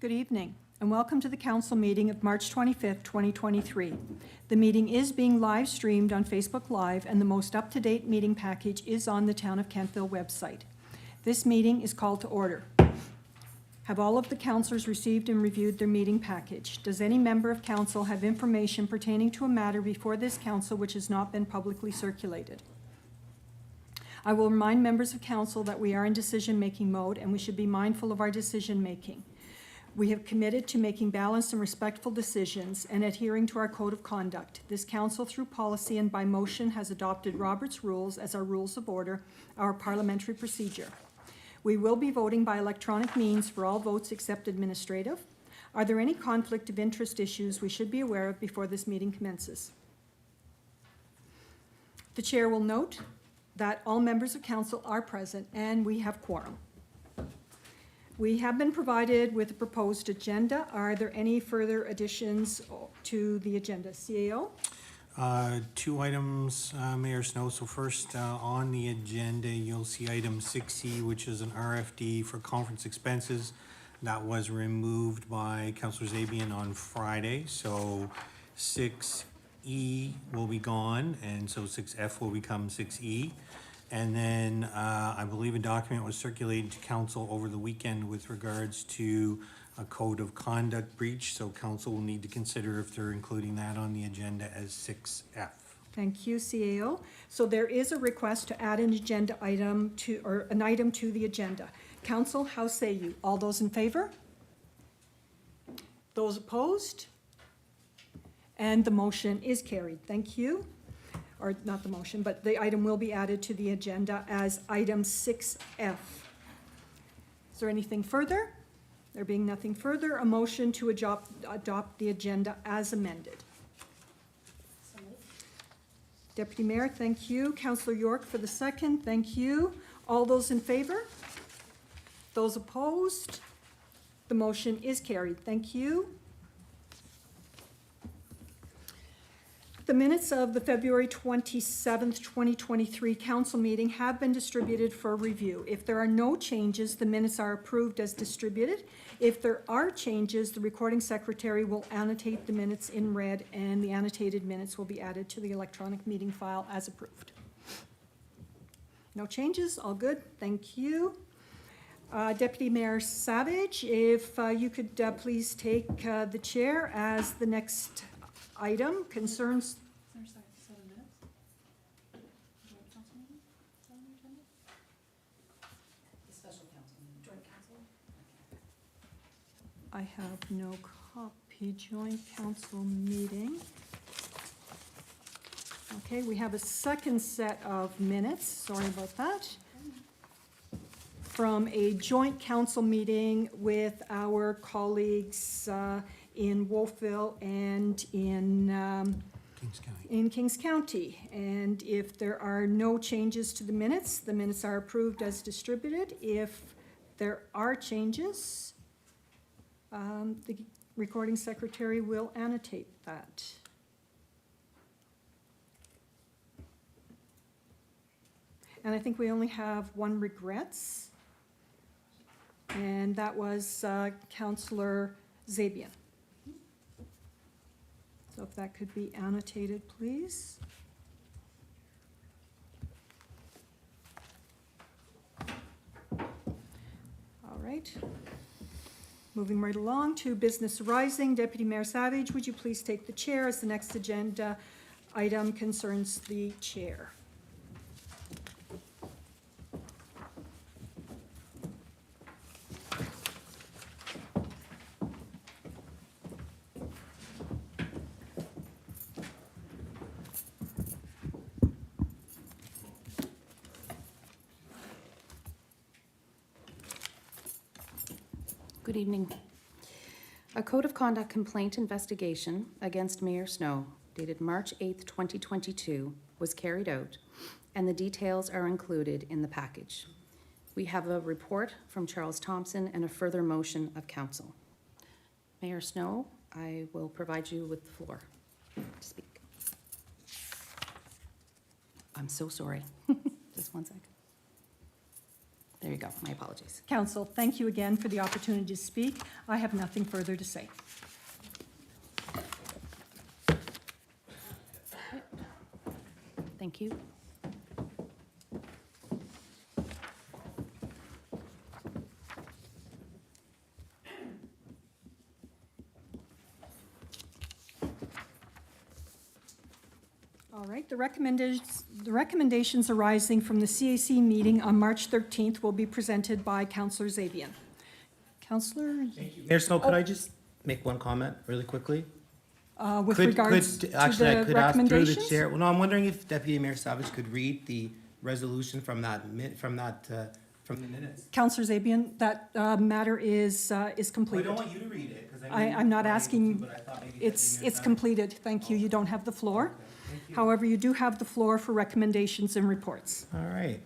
Good evening, and welcome to the council meeting of March 25th, 2023. The meeting is being live streamed on Facebook Live, and the most up-to-date meeting package is on the Town of Kentville website. This meeting is called to order. Have all of the councillors received and reviewed their meeting package? Does any member of council have information pertaining to a matter before this council which has not been publicly circulated? I will remind members of council that we are in decision-making mode and we should be mindful of our decision-making. We have committed to making balanced and respectful decisions and adhering to our code of conduct. This council, through policy and by motion, has adopted Robert's Rules as our rules of order, our parliamentary procedure. We will be voting by electronic means for all votes except administrative. Are there any conflict of interest issues we should be aware of before this meeting commences? The chair will note that all members of council are present and we have quorum. We have been provided with a proposed agenda. Are there any further additions to the agenda? CAO? Two items, Mayor Snow. So first, on the agenda, you'll see item 6E, which is an RFD for conference expenses. That was removed by Councillor Zabian on Friday. So 6E will be gone, and so 6F will become 6E. And then I believe a document was circulated to council over the weekend with regards to a code of conduct breach. So council will need to consider if they're including that on the agenda as 6F. Thank you, CAO. So there is a request to add an agenda item to, or an item to the agenda. Council, how say you? All those in favor? Those opposed? And the motion is carried. Thank you. Or not the motion, but the item will be added to the agenda as item 6F. Is there anything further? There being nothing further, a motion to adopt the agenda as amended. Deputy Mayor, thank you. Councillor York for the second, thank you. All those in favor? Those opposed? The motion is carried. Thank you. The minutes of the February 27th, 2023 council meeting have been distributed for review. If there are no changes, the minutes are approved as distributed. If there are changes, the recording secretary will annotate the minutes in red, and the annotated minutes will be added to the electronic meeting file as approved. No changes, all good, thank you. Deputy Mayor Savage, if you could please take the chair as the next item concerns. I have no copy. Joint council meeting. Okay, we have a second set of minutes. Sorry about that. From a joint council meeting with our colleagues in Wolfville and in Kings County. And if there are no changes to the minutes are approved as distributed. If there are changes, the recording secretary will annotate that. And I think we only have one regrets, and that was Councillor Zabian. So if that could be annotated, please. All right. Moving right along to business arising. Deputy Mayor Savage, would you please take the chair as the next agenda item concerns the chair? Good evening. A code of conduct complaint investigation against Mayor Snow dated March 8th, 2022 was carried out, and the details are included in the package. We have a report from Charles Thompson and a further motion of council. Mayor Snow, I will provide you with the floor to speak. I'm so sorry. Just one second. There you go, my apologies. Council, thank you again for the opportunity to speak. I have nothing further to say. Thank you. All right, the recommendations arising from the CAC meeting on March 13th will be presented by Councillor Zabian. Councillor, Mayor Snow, could I just make one comment really quickly? with regards to Actually, I the could ask through the recommendations? chair. Well, no, I'm wondering if Deputy Mayor Savage could read the resolution from the minutes. Councillor Zabian, that matter is Well, I completed. don't want you to read it, because I'm not asking, it's completed, thank you, you don't have the floor. However, you do have the floor for recommendations and reports. All right.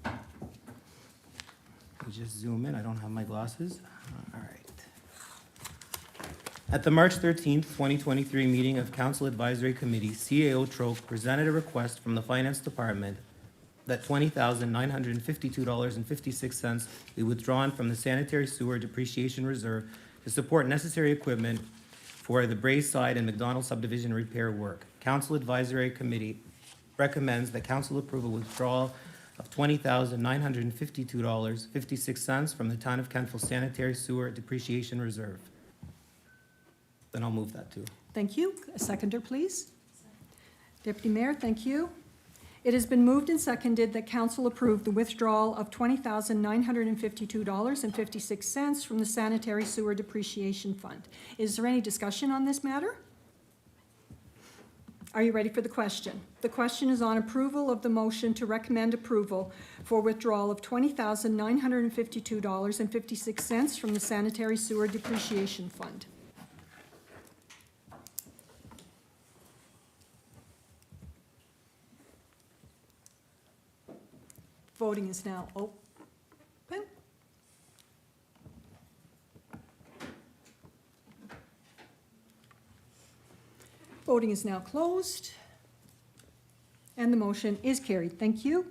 Let me just zoom in, I don't have my glasses. All right. At the March 13th, 2023 meeting of Council Advisory Committee, CAO Troke presented a request from the Finance Department that $20,952.56 be withdrawn from the sanitary sewer depreciation reserve to support necessary equipment for the Braeside and McDonald subdivision repair work. Council Advisory Committee recommends that council approve a withdrawal of $20,952.56 from the Town of Kentville sanitary sewer depreciation reserve. Then I'll move that too. Thank you. A seconder, please. Deputy Mayor, thank you. It has been moved and seconded that council approve the withdrawal of $20,952.56 from the sanitary sewer depreciation fund. Is there any discussion on this matter? Are you ready for the question? The question is on approval of the motion to recommend approval for withdrawal of $20,952.56 from the sanitary sewer depreciation fund. Voting is now open. Voting is now closed. And the motion is carried. Thank you.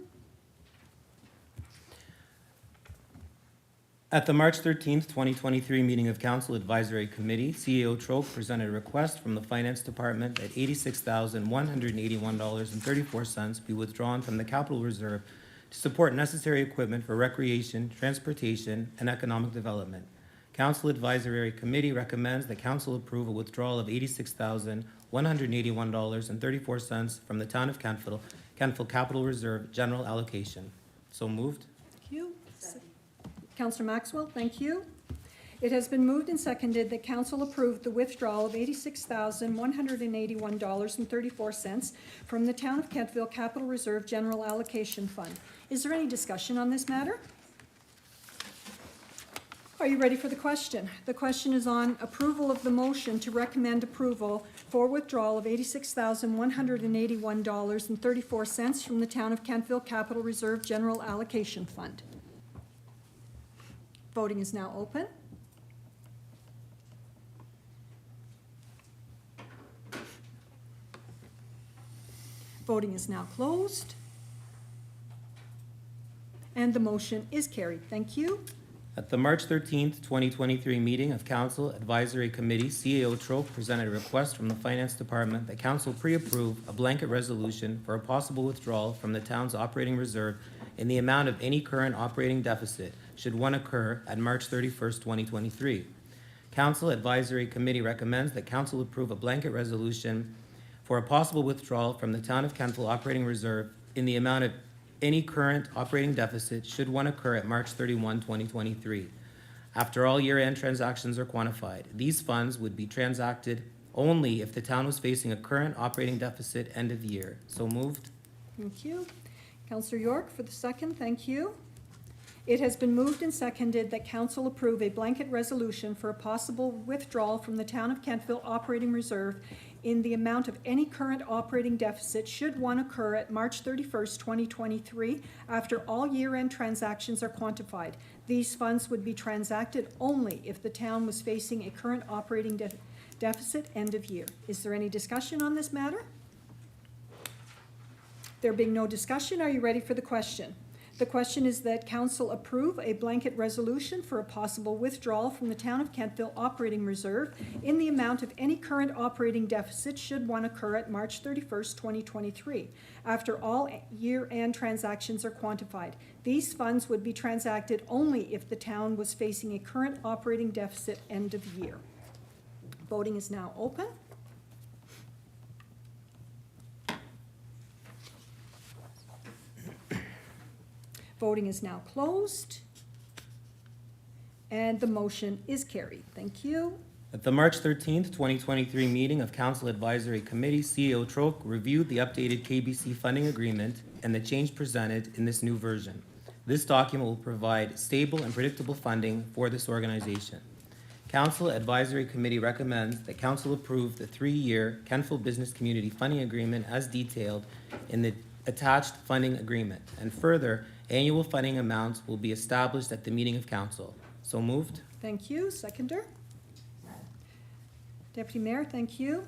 At the March 13th, 2023 meeting of Council Advisory Committee, CEO Troke presented a request from the Finance Department that $86,181.34 be withdrawn from the capital reserve to support necessary equipment for recreation, transportation, and economic development. Council Advisory Committee recommends that council approve a withdrawal of $86,181.34 from the Town of Kentville Capital Reserve General Allocation. So moved. Thank you. Councillor Maxwell, thank you. It has been moved and seconded that council approve the withdrawal of $86,181.34 from the Town of Kentville Capital Reserve General Allocation Fund. Is there any discussion on this matter? Are you ready for the question? The question is on approval of the motion to recommend approval for withdrawal of $86,181.34 from the Town of Kentville Capital Reserve General Allocation Fund. Voting is now open. Voting is now closed. And the motion is carried. Thank you. At the March 13th, 2023 meeting of Council Advisory Committee, CEO Troke presented a request from the Finance Department that council pre-approve a blanket resolution for a possible withdrawal from the town's operating reserve in the amount of any current operating deficit should one occur at March 31st, 2023. Council Advisory Committee recommends that council approve a blanket resolution for a possible withdrawal from the Town of Kentville operating reserve in the amount of any current operating deficit should one occur at March 31, 2023. After all year-end transactions are quantified, these funds would be transacted only if the town was facing a current operating deficit end of year. So moved. Thank you. Councillor York for the second. Thank you. It has been moved and seconded that council approve a blanket resolution for a possible withdrawal from the Town of Kentville operating reserve in the amount of any current operating deficit should one occur at March 31st, 2023, after all year-end transactions are quantified. These funds would be transacted only if the town was facing a current operating deficit end of year. Is there any discussion on this matter? There being no discussion, are you ready for the question? The question is that council approve a blanket resolution for a possible withdrawal from the Town of Kentville Operating Reserve in the amount of any current operating deficit should one occur at March 31st, 2023, after all year-end transactions are quantified. These funds would be transacted only if the town was facing a current operating deficit end of year. Voting is now open. Voting is now closed. And the motion is carried. Thank you. At the March 13th, 2023 meeting of Council Advisory Committee, CEO Troke reviewed the updated KBC funding agreement and the change presented in this new version. This document will provide stable and predictable funding for this organization. Council Advisory Committee recommends that Council approve the 3-year Kentville Business Community Funding Agreement as detailed in the attached funding agreement. And further, annual funding amounts will be established at the meeting of Council. So moved. Thank you. Seconder? Deputy Mayor, thank you.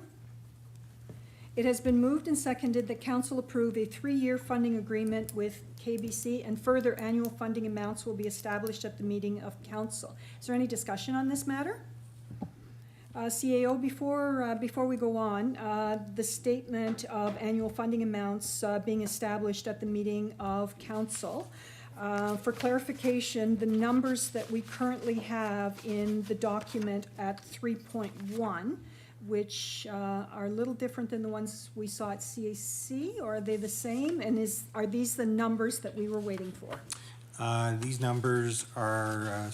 It has been moved and seconded that council approve a 3-year funding agreement with KBC, and further annual funding amounts will be established at the meeting of council. Is there any discussion on this matter? CAO, before we go on, the statement of annual funding amounts being established at the meeting of council. For clarification, the numbers that we currently have in the document at 3.1, which are a little different than the ones we saw at CAC, or are they the same? And are these the numbers that we were waiting for? These numbers are,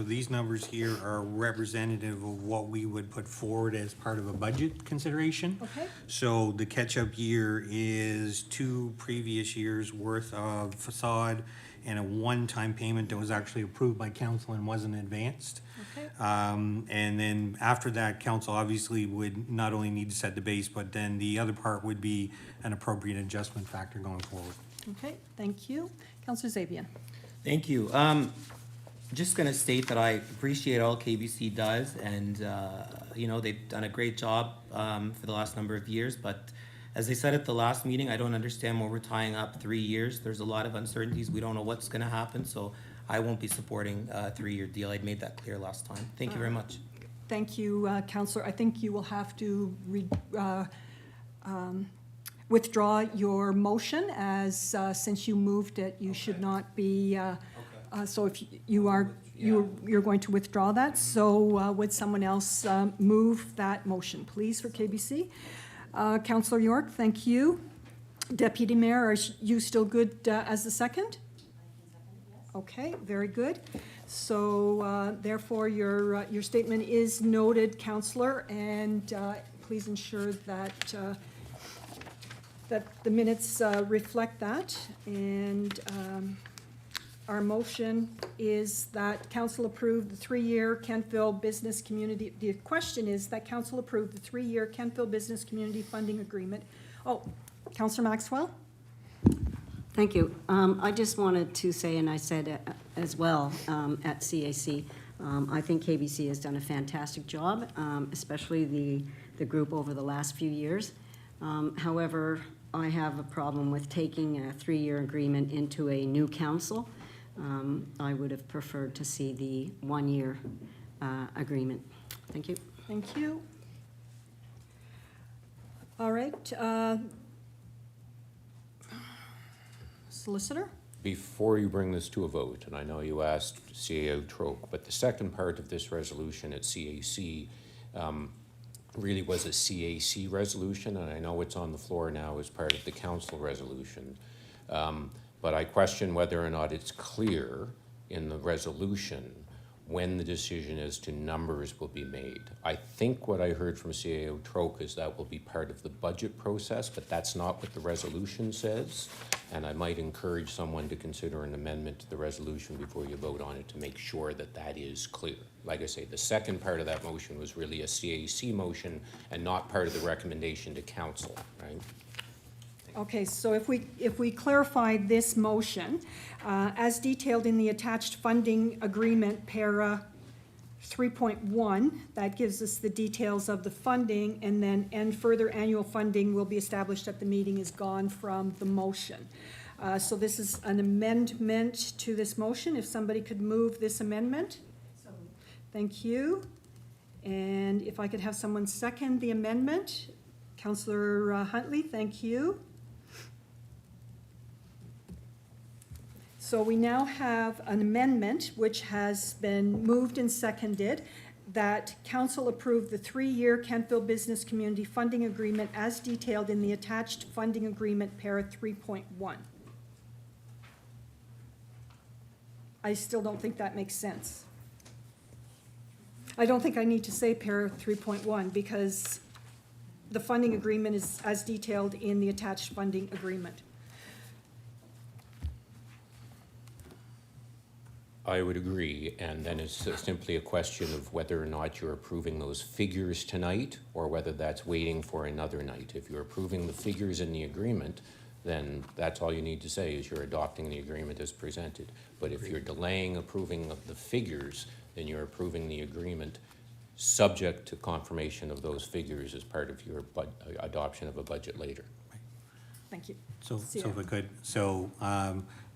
these numbers here are representative of what we would put forward as part of a budget consideration. Okay. So the catch-up year is 2 previous years' worth of facade and a one-time payment that was actually approved by council and wasn't advanced. Okay. And then after that, council obviously would not only need to set the base, but then the other part would be an appropriate adjustment factor going forward. Okay, thank you. Councillor Zabian. Thank you. Just gonna state that I appreciate all KBC does, and, you know, they've done a great job, for the last number of years, but as I said at the last meeting, I don't understand why we're tying up 3 years. There's a lot of uncertainties. We don't know what's gonna happen, so I won't be supporting a 3-year deal. I'd made that clear last time. Thank you very much. Thank you, Councillor. I think you will have to withdraw your motion, as since you moved it, you should not be, so if you're going to withdraw that, so would someone else move that motion, please, for KBC? Councillor York, thank you. Deputy Mayor, are you still good as the second? Okay, very good. So therefore, your statement is noted, Councillor, and please ensure that that the minutes reflect that. And our motion is that council approve the 3-year Kentville Business Community, the question is that council approve the 3-year Kentville Business Community Funding Agreement. Oh, Councillor Maxwell? Thank you. I just wanted to say, and I said as well at CAC, I think KBC has done a fantastic job, especially the group over the last few years. However, I have a problem with taking a 3-year agreement into a new council. I would have preferred to see the 1-year agreement. Thank you. Thank you. All right. Solicitor? Before you bring this to a vote, and I know you asked CAO Troke, but the second part of this resolution at CAC really was a CAC resolution, and I know it's on the floor now as part of the council resolution. But I question whether or not it's clear in the resolution when the decision as to numbers will be made. I think what I heard from CAO Troke is that will be part of the budget process, but that's not what the resolution says. And I might encourage someone to consider an amendment to the resolution before you vote on it to make sure that that is clear. Like I say, the second part of that motion was really a CAC motion and not part of the recommendation to council, right? Okay, so if we clarify this motion, as detailed in the attached funding agreement, para 3.1, that gives us the details of the funding, and then, and further annual funding will be established at the meeting is gone from the motion. So this is an amendment to this motion. If somebody could move this amendment? Thank you. And if I could have someone second the amendment? Counselor Huntley, thank you. So we now have an amendment which has been moved and seconded that council approve the 3-year Kentville Business Community Funding Agreement as detailed in the attached funding agreement, para 3.1. I still don't think that makes sense. I don't think I need to say para 3.1 because the funding agreement is as detailed in the attached funding agreement. I would agree, and then it's simply a question of whether or not you're approving those figures tonight, or whether that's waiting for another night. If you're approving the figures in the agreement, then that's all you need to say, is you're adopting the agreement as presented. But if you're delaying approving of the figures, then you're approving the agreement subject to confirmation of those figures as part of your adoption of a budget later. Thank you. So if I could,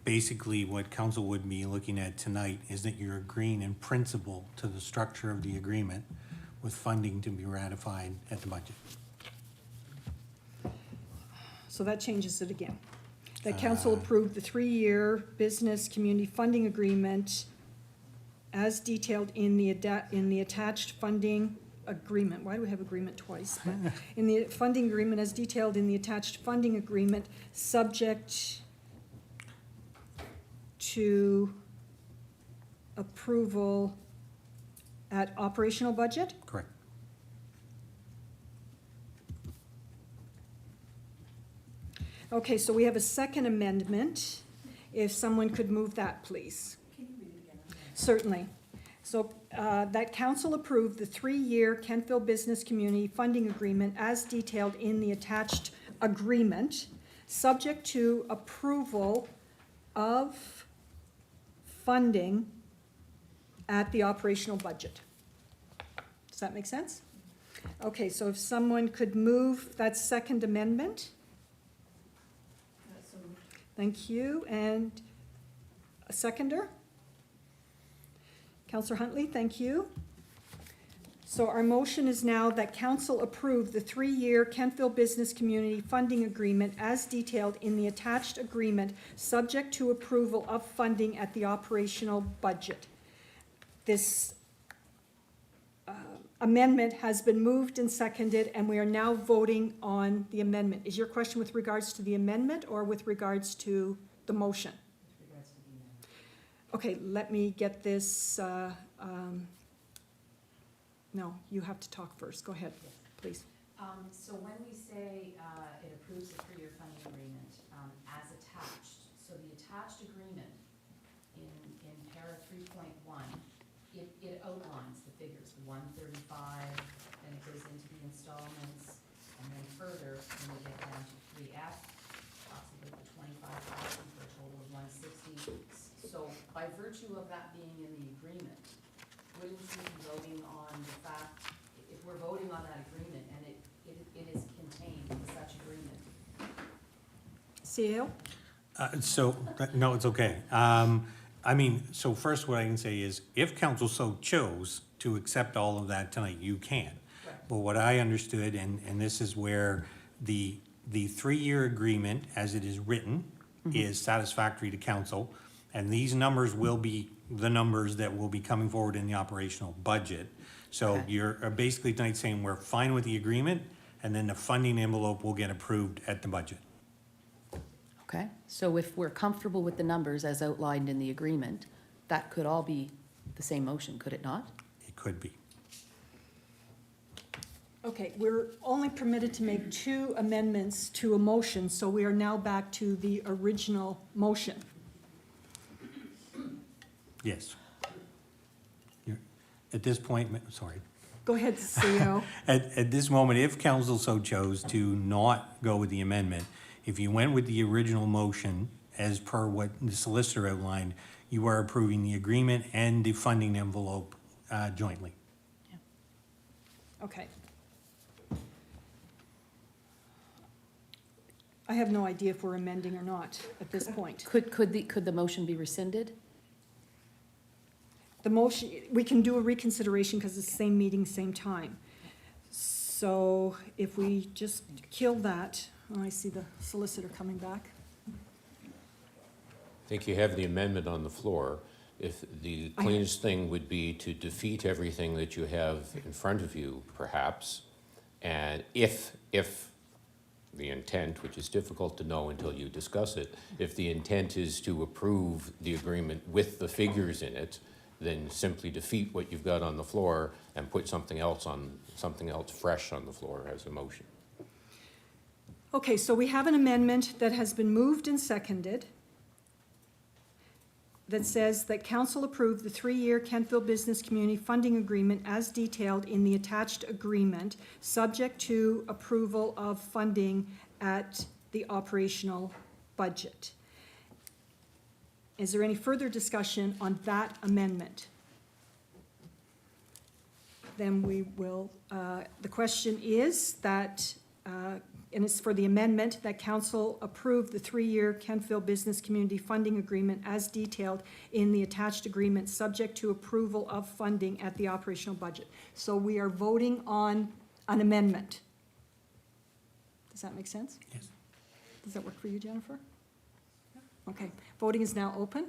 basically what council would be looking at tonight is that you're agreeing in principle to the structure of the agreement with funding to be ratified at the budget. So that changes it again. That council approved the 3-year business community funding agreement as detailed in the attached funding agreement. Why do we have agreement twice? But in the funding agreement as detailed in the attached funding agreement, subject to approval at operational budget? Correct. Okay, so we have a second amendment. If someone could move that, please. Can you read it again? Certainly. So that council approved the 3-year Kentville Business Community Funding Agreement as detailed in the attached agreement, subject to approval of funding at the operational budget. Does that make sense? Okay, so if someone could move that second amendment? Thank you, and a seconder? Councillor Huntley, thank you. So our motion is now that council approve the 3-year Kentville Business Community Funding Agreement as detailed in the attached agreement, subject to approval of funding at the operational budget. This amendment has been moved and seconded, and we are now voting on the amendment. Is your question with regards to the amendment or with regards to the motion? With regards to the amendment. Okay, let me get this, no, you have to talk first. Go ahead, please. So when we say it approves the 3-year funding agreement as attached, so the attached agreement in para 3.1, it outlines the figures, 135, then it goes into the installments, and then further, when we get down to 3F, talks about the 25,000 for a total of 160. So by virtue of that being in the agreement, wouldn't we be voting on the fact, if we're voting on that agreement and it is contained in such agreement? CAO? No, it's okay. So first what I can say is, if council so chose to accept all of that tonight, you can. Right. But what I understood, and this is where the 3-year agreement, as it is written, is satisfactory to council, and these numbers will be the numbers that will be coming forward in the operational budget. So Okay. you're basically tonight saying we're fine with the agreement, and then the funding envelope will get approved at the budget. Okay, so if we're comfortable with the numbers as outlined in the agreement, that could all be the same motion, could it not? It could be. Okay, we're only permitted to make 2 amendments to a motion, so we are now back to the original motion. Yes. At this point, sorry. Go ahead, CEO. At this moment, if council so chose to not go with the amendment, if you went with the original motion, as per what the solicitor outlined, you are approving the agreement and the funding envelope jointly. Okay. I have no idea if we're amending or not at this point. Could the motion be rescinded? The motion, we can do a reconsideration because it's the same meeting, same time. So if we just kill that, oh, I see the solicitor coming back. I think you have the amendment on the floor. If the cleanest thing would be to defeat everything that you have in front of you, perhaps, and if the intent, which is difficult to know until you discuss it, if the intent is to approve the agreement with the figures in it, then simply defeat what you've got on the floor and put something else fresh on the floor as a motion. Okay, so we have an amendment that has been moved and seconded that says that council approve the 3-year Kentville Business Community Funding Agreement as detailed in the attached agreement, subject to approval of funding at the operational budget. Is there any further discussion on that amendment? Then we will, the question is that, and it's for the amendment, that council approve the 3-year Kentville Business Community Funding Agreement as detailed in the attached agreement, subject to approval of funding at the operational budget. So we are voting on an amendment. Does that make sense? Yes. Does that work for you, Jennifer? Okay, voting is now open.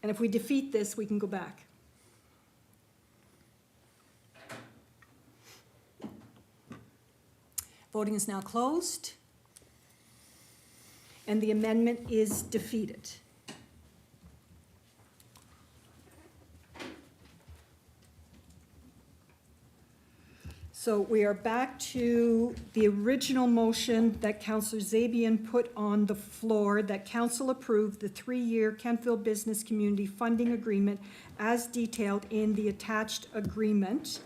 And if we defeat this, we can go back. Voting is now closed. And the amendment is defeated. So we are back to the original motion that Councillor Zabian put on the floor, that council approved the 3-year Kentville Business Community Funding Agreement as detailed in the attached agreement.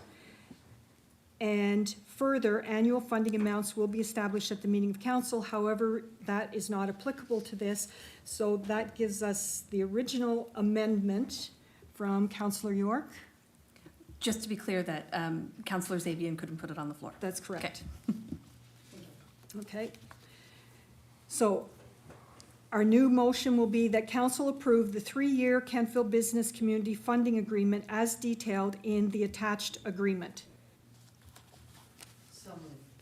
And further, annual funding amounts will be established at the meeting of council. However, that is not applicable to this. So that gives us the original amendment from Councillor York. Just to be clear that Councillor Zabian couldn't put it on the floor. That's correct. Okay. So our new motion will be that council approve the 3-year Kentville Business Community Funding Agreement as detailed in the attached agreement.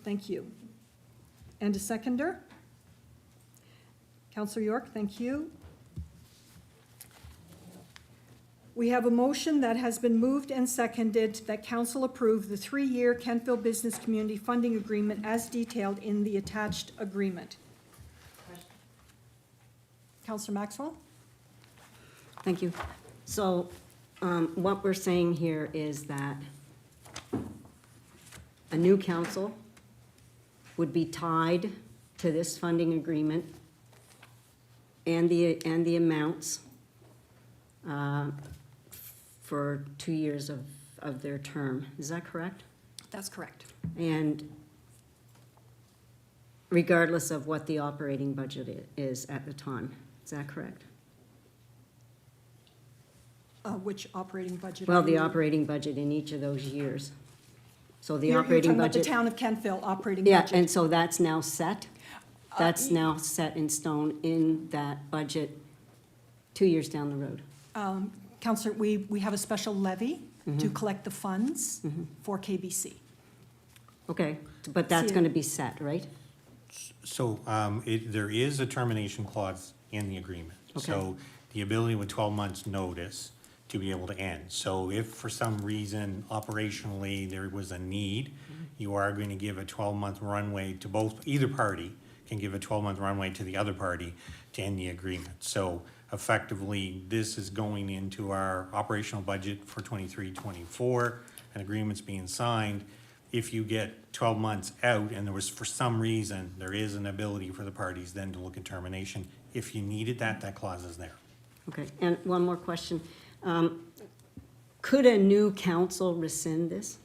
Thank you. And a seconder? Councillor York, thank you. We have a motion that has been moved and seconded that council approve the 3-year Kentville Business Community Funding Agreement as detailed in the attached agreement. Councillor Maxwell? Thank you. So what we're saying here is that a new council would be tied to this funding agreement and the amounts for 2 years of their term. Is that correct? That's correct. And regardless of what the operating budget is at the time. Is that correct? Which operating budget? Well, are the you- operating budget in each of those years. So the You're operating talking about the budget. town of Kentville operating Yeah, budget. and so that's now set? That's y- now set in stone in that budget 2 years down the road? Councillor, we have a special levy Mm-hmm. to collect the funds for KBC. Okay, but that's See- gonna be set, right? So there is a termination clause in the agreement. Okay. So the ability with 12 months' notice to be able to end. So if for some reason operationally there was a need, you are going to give a 12-month runway to both, either party can give a 12-month runway to the other party to end the agreement. So effectively, this is going into our operational budget for 23-24, an agreement's being signed. If you get 12 months out and there was, for some reason, there is an ability for the parties then to look at termination. If you needed that, that clause is there. Okay, and one more question. Could a new council rescind this?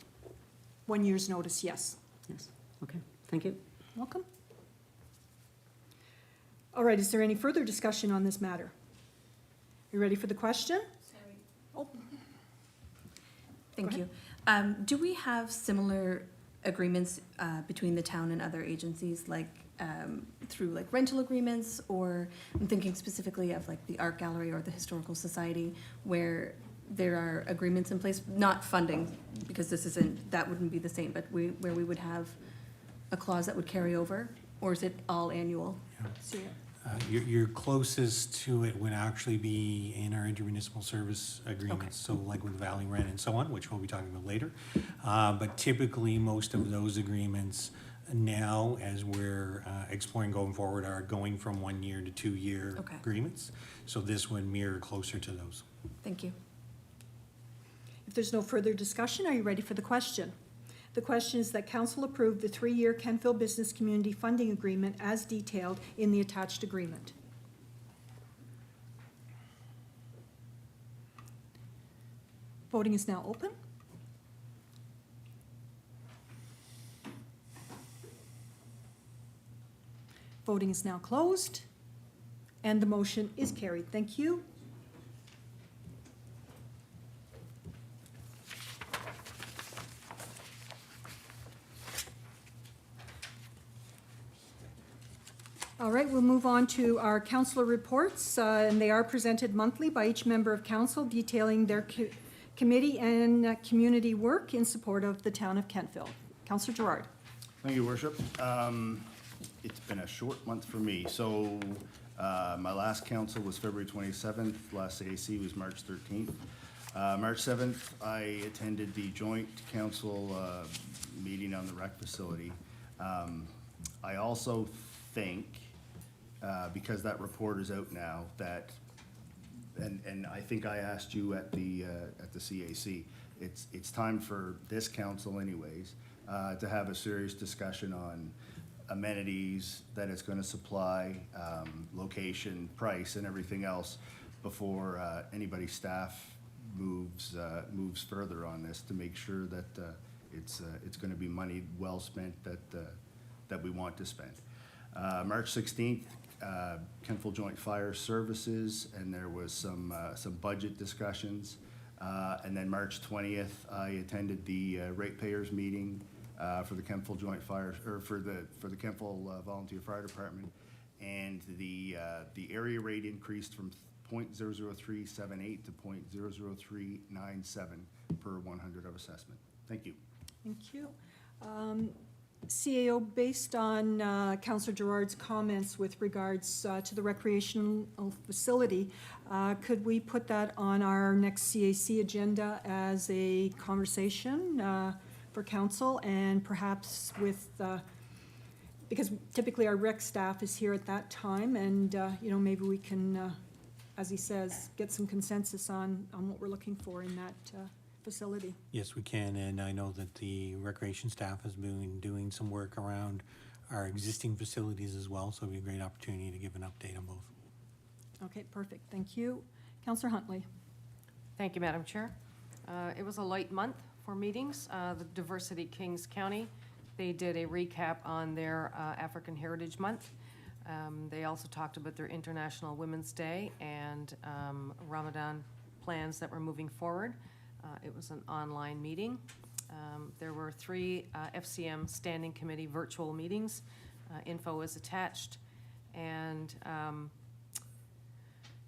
1 year's notice, yes. Yes, okay, thank you. Welcome. All right, is there any further discussion on this matter? You ready for the question? Sorry. Oh, Thank Go you. Do we have similar agreements between the town and other agencies, like through like rental agreements? Or I'm thinking specifically of like the Art Gallery or the Historical Society, where there are agreements in place, not funding, because this isn't, that wouldn't be the same, but where we would have a clause that would carry over? Or is it all annual? See it. Your closest to it would actually be in our intermunicipal service agreements, so like with Valley Rent and so on, which we'll be talking about later. But typically, most of those agreements now, as we're exploring going forward, are going from 1 year to 2 year Okay. agreements. So this would mirror closer to those. Thank you. If there's no further discussion, are you ready for the question? The question is that council approve the 3-year Kentville Business Community Funding Agreement as detailed in the attached agreement. Voting is now open. Voting is now closed, and the motion is carried. Thank you. All right, we'll move on to our councillor reports, and they are presented monthly by each member of council detailing their committee and community work in support of the town of Kentville. Councillor Gerard. Thank you, Worship. It's been a short month for me. So my last council was February 27th. Last CAC was March 13th. March 7th, I attended the joint council meeting on the rec facility. I also think, because that report is out now, that, and I think I asked you at the CAC, it's time for this council anyways, to have a serious discussion on amenities that it's gonna supply, location, price, and everything else before anybody's staff moves further on this, to make sure that it's gonna be money well spent that we want to spend. March 16th, Kentville Joint Fire Services, and there was some budget discussions. And then March 20th, I attended the ratepayers meeting for the Kentville Joint Fire, or for the Kentville Volunteer Fire Department. And the area rate increased from .00378 to .00397 per 100 of assessment. Thank you. Thank you. CAO, based on Councillor Gerard's comments with regards to the recreational facility, could we put that on our next CAC agenda as a conversation for council, and perhaps with, because typically our rec staff is here at that time, and, you know, maybe we can, as he says, get some consensus on what we're looking for in that facility. Yes, we can, and I know that the recreation staff has been doing some work around our existing facilities as well, so it'd be a great opportunity to give an update on both. Okay, perfect. Thank you. Councillor Huntley. Thank you, Madam Chair. It was a light month for meetings. The Diversity Kings County, they did a recap on their African Heritage Month. They also talked about their International Women's Day and Ramadan plans that were moving forward. It was an online meeting. There were 3 FCM Standing Committee virtual meetings. Info is attached. And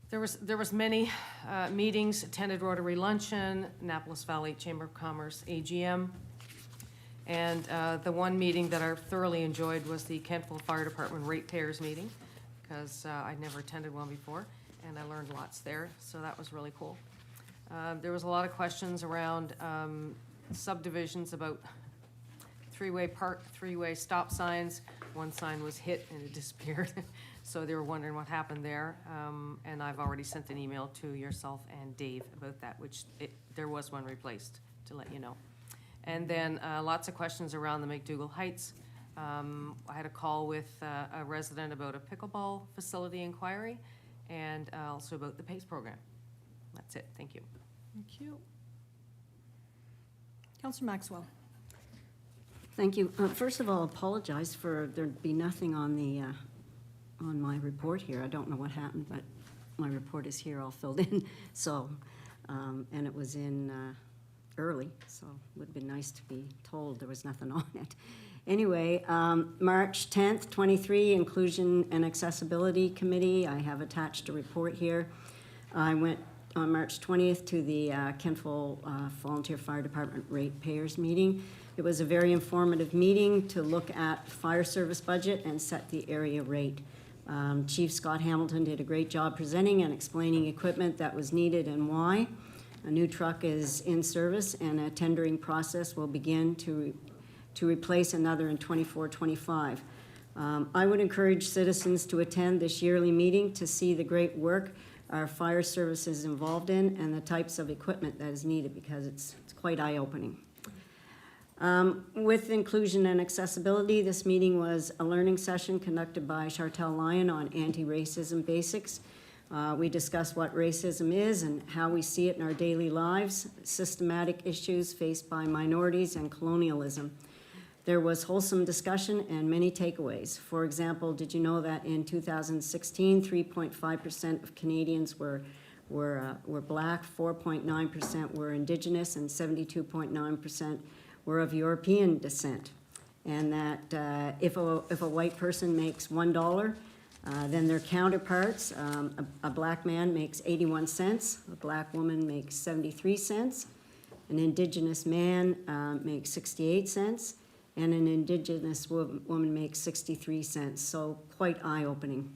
there was many meetings, attended Rotary Luncheon, Annapolis Valley Chamber of Commerce AGM. And the one meeting that I thoroughly enjoyed was the Kentville Fire Department ratepayers meeting, because I'd never attended one before, and I learned lots there, so that was really cool. There was a lot of questions around subdivisions about three-way stop signs. One sign was hit and it disappeared, so they were wondering what happened there. And I've already sent an email to yourself and Dave about that, which there was one replaced, to let you know. And then lots of questions around the McDougall Heights. I had a call with a resident about a pickleball facility inquiry, and also about the PACE program. That's it. Thank you. Thank you. Councillor Maxwell. Thank you. First of all, apologize for there be nothing on the, on my report here. I don't know what happened, but my report is here all filled in. So, and it was in early, so it would have been nice to be told there was nothing on it. Anyway, March 10th, 23, Inclusion and Accessibility Committee. I have attached a report here. I went on March 20th to the Kentville Volunteer Fire Department ratepayers meeting. It was a very informative meeting to look at fire service budget and set the area rate. Chief Scott Hamilton did a great job presenting and explaining equipment that was needed and why. A new truck is in service and a tendering process will begin to replace another in 24-25. I would encourage citizens to attend this yearly meeting to see the great work our fire service is involved in and the types of equipment that is needed, because it's quite eye-opening. With inclusion and accessibility, this meeting was a learning session conducted by Chartel Lyon on anti-racism basics. We discussed what racism is and how we see it in our daily lives, systematic issues faced by minorities, and colonialism. There was wholesome discussion and many takeaways. For example, did you know that in 2016, 3.5% of Canadians were black, 4.9% were Indigenous, and 72.9% were of European descent? And that if a white person makes $1, then their counterparts, a black man makes 81 cents, a black woman makes 73 cents, an Indigenous man makes 68 cents, and an Indigenous woman makes 63 cents, so quite eye-opening.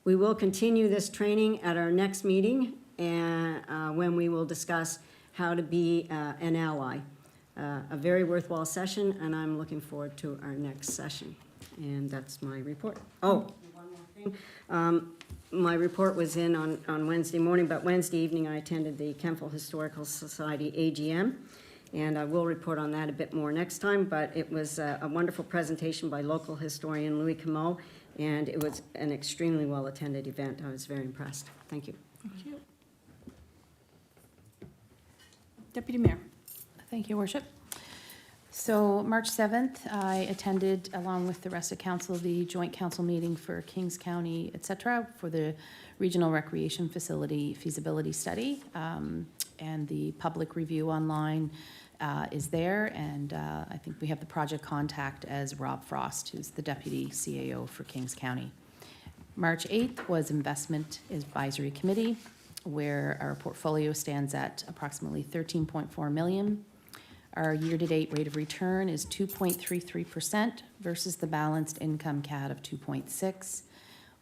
We will continue this training at our next meeting, and when we will discuss how to be an ally. A very worthwhile session, and I'm looking forward to our next session. And that's my report. Oh, one more thing. My report was in on Wednesday morning, but Wednesday evening I attended the Kentville Historical Society AGM. And I will report on that a bit more next time, but it was a wonderful presentation by local historian Louis Comeau, and it was an extremely well-attended event. I was very impressed. Thank you. Thank you. Deputy Mayor. Thank you, Worship. So March 7th, I attended, along with the rest of council, the joint council meeting for Kings County, et cetera, for the Regional Recreation Facility feasibility study. And the public review online is there, and I think we have the project contact as Rob Frost, who's the Deputy CAO for Kings County. March 8th was Investment Advisory Committee, where our portfolio stands at approximately 13.4 million. Our year-to-date rate of return is 2.33% versus the balanced income CAD of 2.6.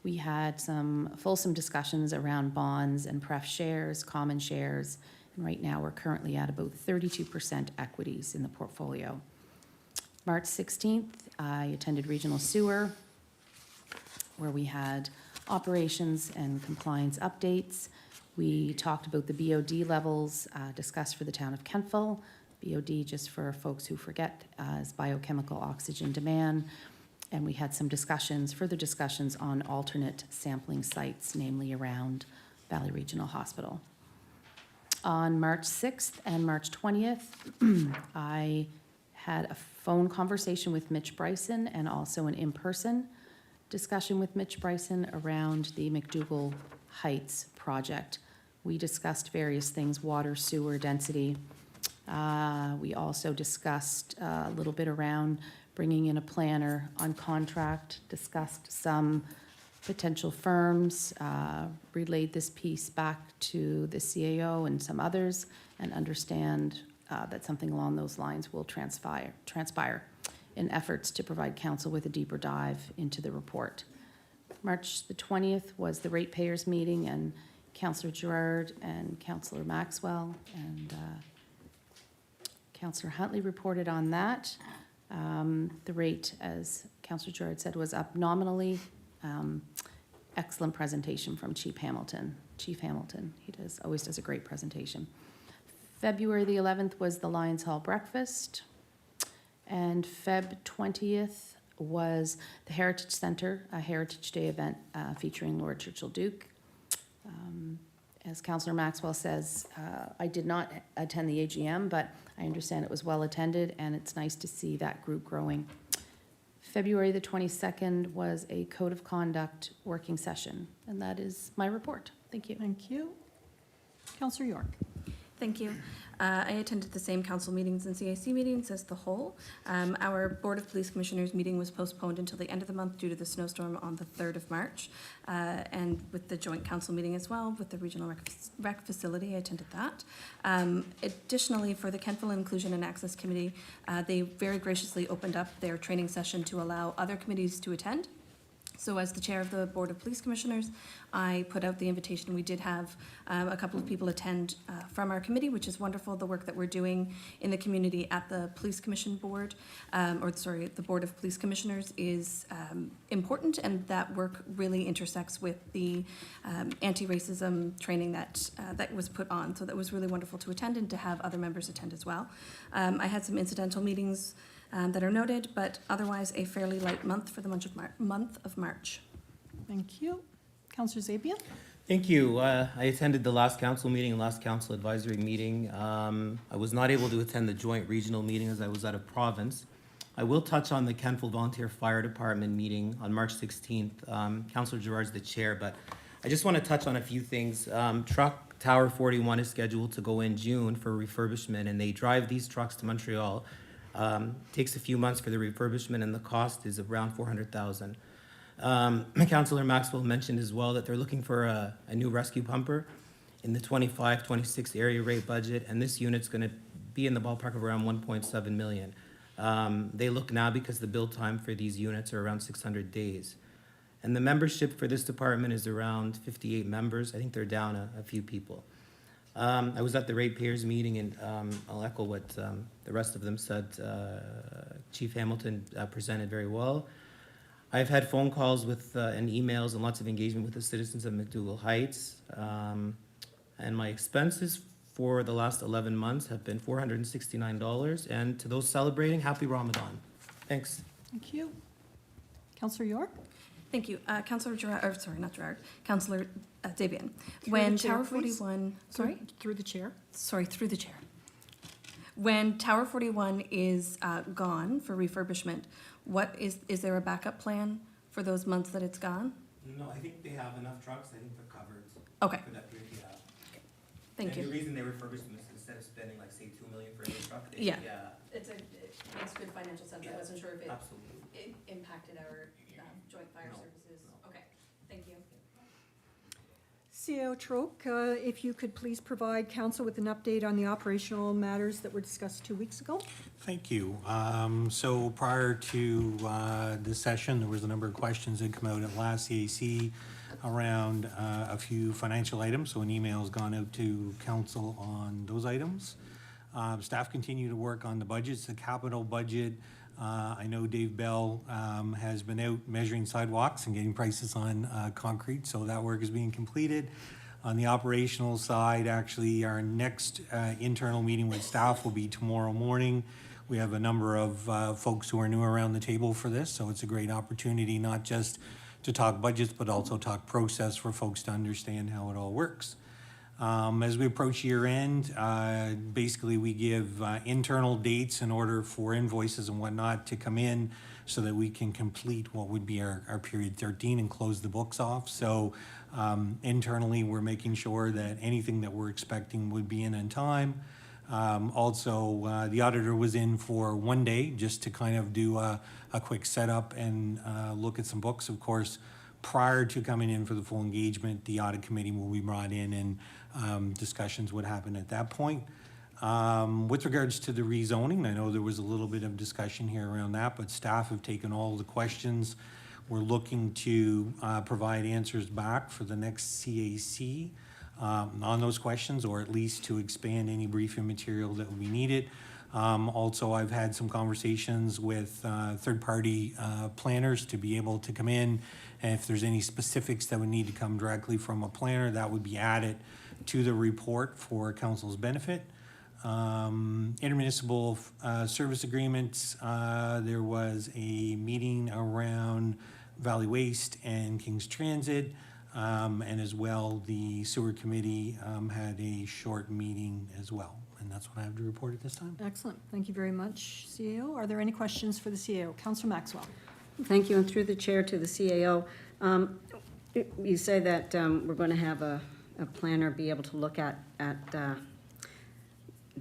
We had some fulsome discussions around bonds and pref shares, common shares, and right now we're currently at about 32% equities in the portfolio. March 16th, I attended Regional Sewer, where we had operations and compliance updates. We talked about the BOD levels discussed for the town of Kentville. BOD, just for folks who forget, is biochemical oxygen demand. And we had some discussions, further discussions on alternate sampling sites, namely around Valley Regional Hospital. On March 6th and March 20th, I had a phone conversation with Mitch Bryson and also an in-person discussion with Mitch Bryson around the McDougall Heights project. We discussed various things, water, sewer, density. We also discussed a little bit around bringing in a planner on contract, discussed some potential firms, relayed this piece back to the CAO and some others, and understand that something along those lines will transpire in efforts to provide council with a deeper dive into the report. March the 20th was the ratepayers meeting, and Councillor Gerard and Councillor Maxwell and Councillor Huntley reported on that. The rate, as Councillor Gerard said, was up nominally. Excellent presentation from Chief Hamilton. He always does a great presentation. February the 11th was the Lions Hall breakfast, and Feb 20th was the Heritage Center, a Heritage Day event featuring Lord Churchill Duke. As Councillor Maxwell says, I did not attend the AGM, but I understand it was well attended, and it's nice to see that group growing. February the 22nd was a Code of Conduct working session, and that is my report. Thank you. Thank you. Councillor York. Thank you. I attended the same council meetings and CAC meetings as the whole. Our Board of Police Commissioners meeting was postponed until the end of the month due to the snowstorm on the 3rd of March. And with the joint council meeting as well, with the Regional Rec Facility, I attended that. Additionally, for the Kentville Inclusion and Access Committee, they very graciously opened up their training session to allow other committees to attend. So as the chair of the Board of Police Commissioners, I put out the invitation. We did have a couple of people attend from our committee, which is wonderful. The work that we're doing in the community at the Police Commission Board, the Board of Police Commissioners is important, and that work really intersects with the anti-racism training that was put on. So that was really wonderful to attend and to have other members attend as well. I had some incidental meetings that are noted, but otherwise a fairly light month for the month of March. Thank you. Councillor Zabian? Thank you. I attended the last council meeting and last council advisory meeting. I was not able to attend the joint regional meeting as I was out of province. I will touch on the Kentville Volunteer Fire Department meeting on March 16th. Councillor Gerard's the chair, but I just want to touch on a few things. Truck Tower 41 is scheduled to go in June for refurbishment, and they drive these trucks to Montreal. Takes a few months for the refurbishment, and the cost is around $400,000. Councillor Maxwell mentioned as well that they're looking for a new rescue pumper in the 25-26 area rate budget, and this unit's going to be in the ballpark of around 1.7 million. They look now because the build time for these units are around 600 days. And the membership for this department is around 58 members. I think they're down a few people. I was at the ratepayers meeting, and I'll echo what the rest of them said. Chief Hamilton presented very well. I've had phone calls with and emails and lots of engagement with the citizens of McDougall Heights. And my expenses for the last 11 months have been $469. And to those celebrating, happy Ramadan. Thanks. Thank you. Councillor York? Thank you. Councillor Gerard, or sorry, not Gerard, Councillor Zabian. Through When the chair, Tower please. 41, sorry? Through the chair. Sorry, through the chair. When Tower 41 is gone for refurbishment, is there a backup plan for those months that it's gone? No, I think they have enough trucks. I think they're covered Okay, for that period. Yeah. thank And the you. reason they refurbished them is instead of spending like, say, $2 million for a new truck, they, Yeah. yeah, It makes good financial sense. I wasn't sure if absolutely. it impacted our joint fire No. services. Okay, thank you. CAO Troke, if you could please provide council with an update on the operational matters that were discussed 2 weeks ago. Thank you. So prior to this session, there was a number of questions that come out at last CAC around a few financial items. So an email has gone out to council on those items. Staff continue to work on the budgets, the capital budget. I know Dave Bell has been out measuring sidewalks and getting prices on concrete, so that work is being completed. On the operational side, actually, our next internal meeting with staff will be tomorrow morning. We have a number of folks who are new around the table for this, so it's a great opportunity not just to talk budgets, but also talk process for folks to understand how it all works. As we approach year end, basically we give internal dates in order for invoices and whatnot to come in so that we can complete what would be our period 13 and close the books off. So internally, we're making sure that anything that we're expecting would be in time. Also, the auditor was in for 1 day just to kind of do a quick setup and look at some books. Of course, prior to coming in for the full engagement, the audit committee will be brought in and discussions would happen at that point. With regards to the rezoning, I know there was a little bit of discussion here around that, but staff have taken all the questions. We're looking to provide answers back for the next CAC on those questions, or at least to expand any briefing material that will be needed. Also, I've had some conversations with third-party planners to be able to come in, and if there's any specifics that would need to come directly from a planner, that would be added to the report for council's benefit. Intermunicipal service agreements, there was a meeting around Valley Waste and King's Transit, and as well, the sewer committee had a short meeting as well. And that's what I have to report at this time. Excellent. Thank you very much, CAO. Are there any questions for the CAO? Councillor Maxwell. Thank you, and through the chair to the CAO. You say that we're going to have a planner be able to look at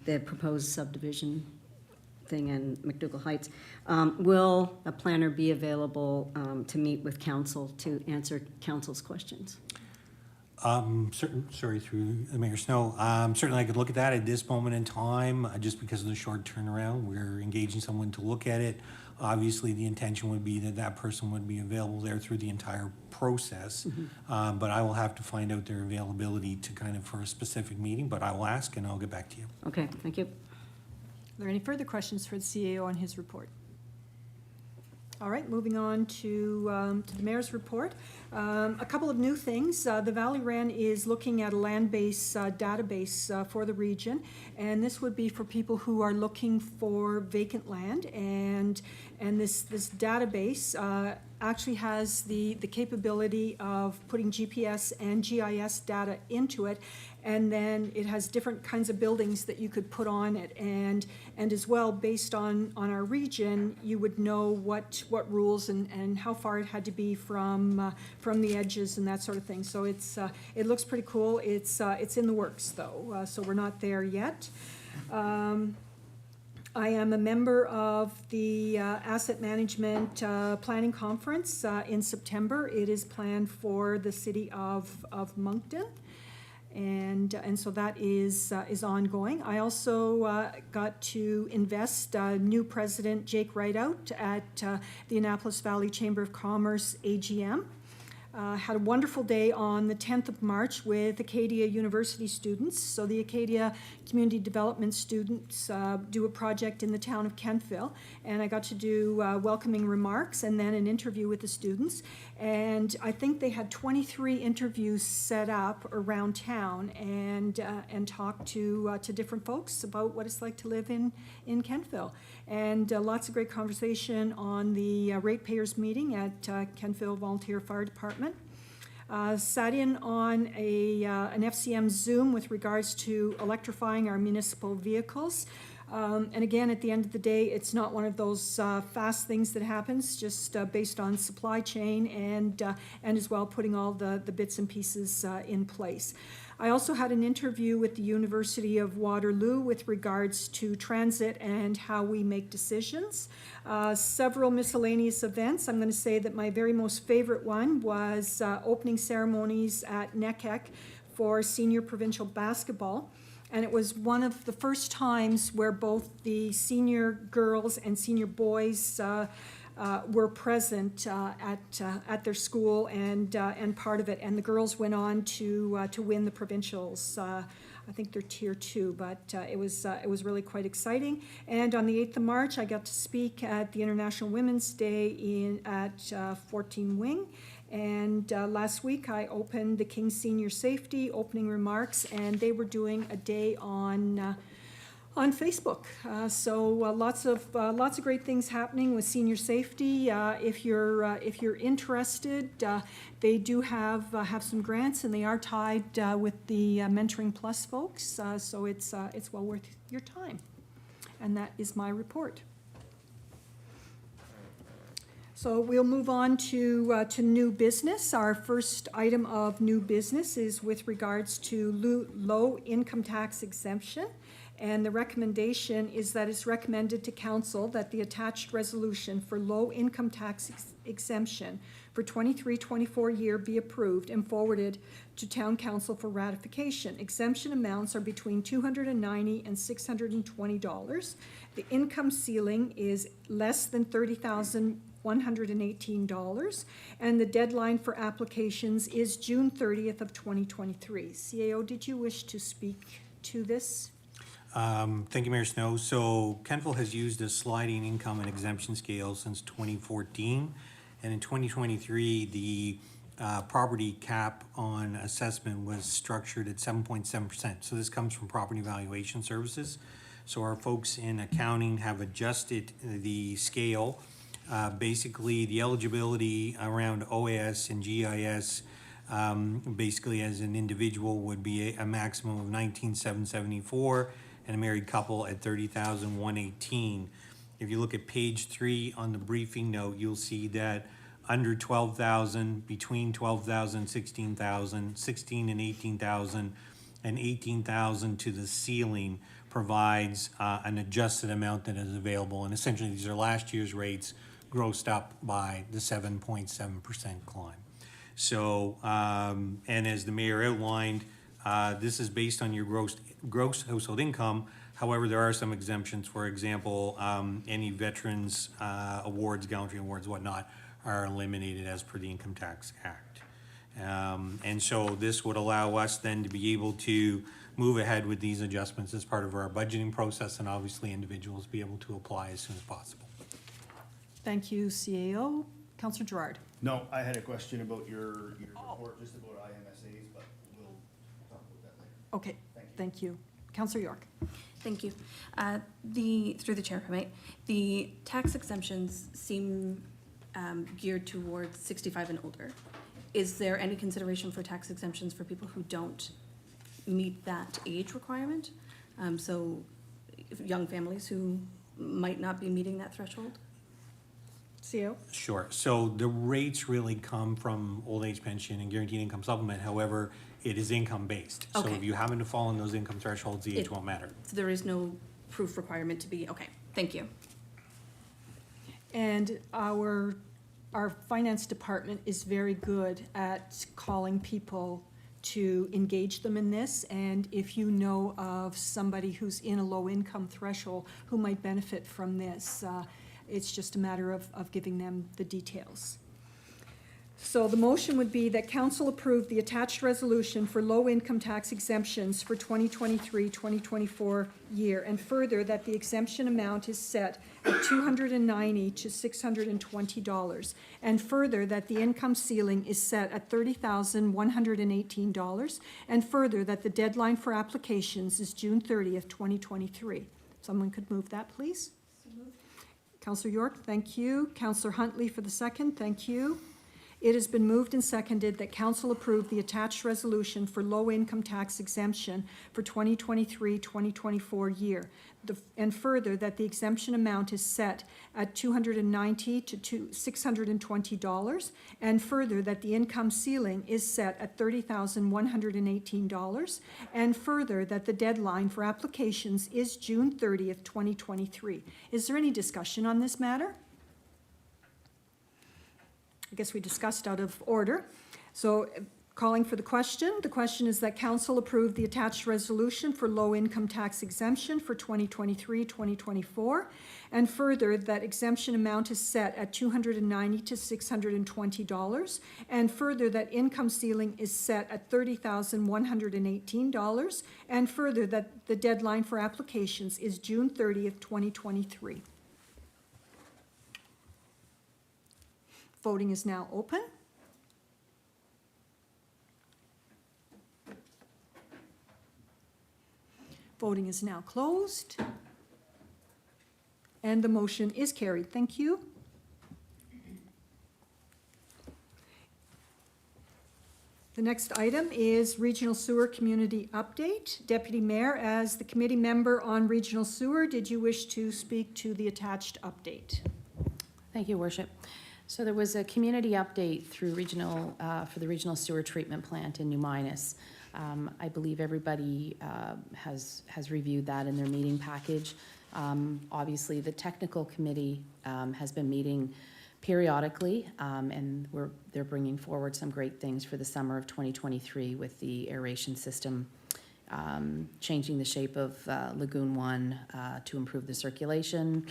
the proposed subdivision thing in McDougall Heights. Will a planner be available to meet with council to answer council's questions? Through Mayor Snow, certainly I could look at that at this moment in time, just because of the short turnaround. We're engaging someone to look at it. Obviously, the intention would be that that person would be available there through the entire process. But I will have to find out their availability to kind of for a specific meeting, but I will ask and I'll get back to you. Okay, thank you. Are there any further questions for the CAO on his report? All right, moving on to the mayor's report. A couple of new things. The Valley Wren is looking at a land-based database for the region, and this would be for people who are looking for vacant land. And this database actually has the capability of putting GPS and GIS data into it, and then it has different kinds of buildings that you could put on it. And as well, based on our region, you would know what rules and how far it had to be from the edges and that sort of thing. So it looks pretty cool. It's in the works though, so we're not there yet. I am a member of the Asset Management Planning Conference in September. It is planned for the city of Moncton. And so that is ongoing. I also got to invest new President Jake Rideout at the Annapolis Valley Chamber of Commerce AGM. Had a wonderful day on the 10th of March with Acadia University students. So the Acadia Community Development students do a project in the town of Kentville, and I got to do welcoming remarks and then an interview with the students. And I think they had 23 interviews set up around town and talked to different folks about what it's like to live in Kentville. And lots of great conversation on the ratepayers meeting at Kentville Volunteer Fire Department. Sat in on an FCM Zoom with regards to electrifying our municipal vehicles. And again, at the end of the day, it's not one of those fast things that happens, just based on supply chain and as well putting all the bits and pieces in place. I also had an interview with the University of Waterloo with regards to transit and how we make decisions. Several miscellaneous events. I'm going to say that my very most favorite one was opening ceremonies at NECEC for senior provincial basketball. And it was one of the first times where both the senior girls and senior boys were present at their school and part of it. And the girls went on to win the provincials. I think they're tier 2, but it was really quite exciting. And on the 8th of March, I got to speak at the International Women's Day at 14 Wing. And last week, I opened the King Senior Safety opening remarks, and they were doing a day on Facebook. So lots of great things happening with senior safety. If you're interested, they do have some grants, and they are tied with the Mentoring Plus folks. So it's well worth your time. And that is my report. So we'll move on to new business. Our first item of new business is with regards to low income tax exemption. And the recommendation is that it's recommended to council that the attached resolution for low income tax exemption for 23-24 year be approved and forwarded to town council for ratification. Exemption amounts are between $290 and $620. The income ceiling is less than $30,118, and the deadline for applications is June 30th of 2023. CAO, did you wish to speak to this? Thank you, Mayor Snow. So Kentville has used a sliding income and exemption scale since 2014. And in 2023, the property cap on assessment was structured at 7.7%. So this comes from Property Valuation Services. So our folks in accounting have adjusted the scale. Basically, the eligibility around OAS and GIS basically as an individual would be a maximum of 19,774 and a married couple at 30,118. If you look at page 3 on the briefing note, you'll see that under 12,000, between 12,000, 16,000, 16 and 18,000, and 18,000 to the ceiling provides an adjusted amount that is available. And essentially, these are last year's rates grossed up by the 7.7% climb. So, and as the mayor outlined, this is based on your gross household income. However, there are some exemptions. For example, any veterans awards, gallantry awards, whatnot, are eliminated as per the Income Tax Act. And so this would allow us then to be able to move ahead with these adjustments as part of our budgeting process, and obviously individuals be able to apply as soon as possible. Thank you, CAO. Councillor Gerard. No, I had a question about your report, just about IMSAs, but we'll talk about that later. Okay, thank you. Councillor York. Thank you. Through the chair, if I might, the tax exemptions seem geared towards 65 and older. Is there any consideration for tax exemptions for people who don't meet that age requirement? So young families who might not be meeting that threshold? CAO. Sure. So the rates really come from old age pension and guaranteed income supplement. However, it is income-based. So Okay. if you happen to fall in those income thresholds, the age It- won't matter. So there is no proof requirement to be, okay, thank you. And our finance department is very good at calling people to engage them in this. And if you know of somebody who's in a low income threshold who might benefit from this, it's just a matter of giving them the details. So the motion would be that council approve the attached resolution for low income tax exemptions for 2023-2024 year, and further that the exemption amount is set at $290 to $620, and further that the income ceiling is set at $30,118, and further that the deadline for applications is June 30th, 2023. Someone could move that, please? Councillor York, thank you. Councillor Huntley for the second, thank you. It has been moved and seconded that council approve the attached resolution for low-income tax exemption for 2023-2024 year. And further, that the exemption amount is set at $290 to $620. And further, that the income ceiling is set at $30,118. And further, that the deadline for applications is June 30th, 2023. Is there any discussion on this matter? I guess we discussed out of order. So calling for the question is that council approve the attached resolution for low-income tax exemption for 2023-2024, and further that exemption amount is set at $290 to $620, and further that income ceiling is set at $30,118, and further that the deadline for applications is June 30th, 2023. Voting is now open. Voting is now closed. And the motion is carried. Thank you. The next item is Regional Sewer Community Update. Deputy Mayor, as the committee member on Regional Sewer, did you wish to speak to the attached update? Thank you, Worship. So there was a community update through regional, for the regional sewer treatment plant in New Minas. I believe everybody has reviewed that in their meeting package. Obviously, the technical committee has been meeting periodically, and they're bringing forward some great things for the summer of 2023 with the aeration system, changing the shape of Lagoon 1 to improve the circulation,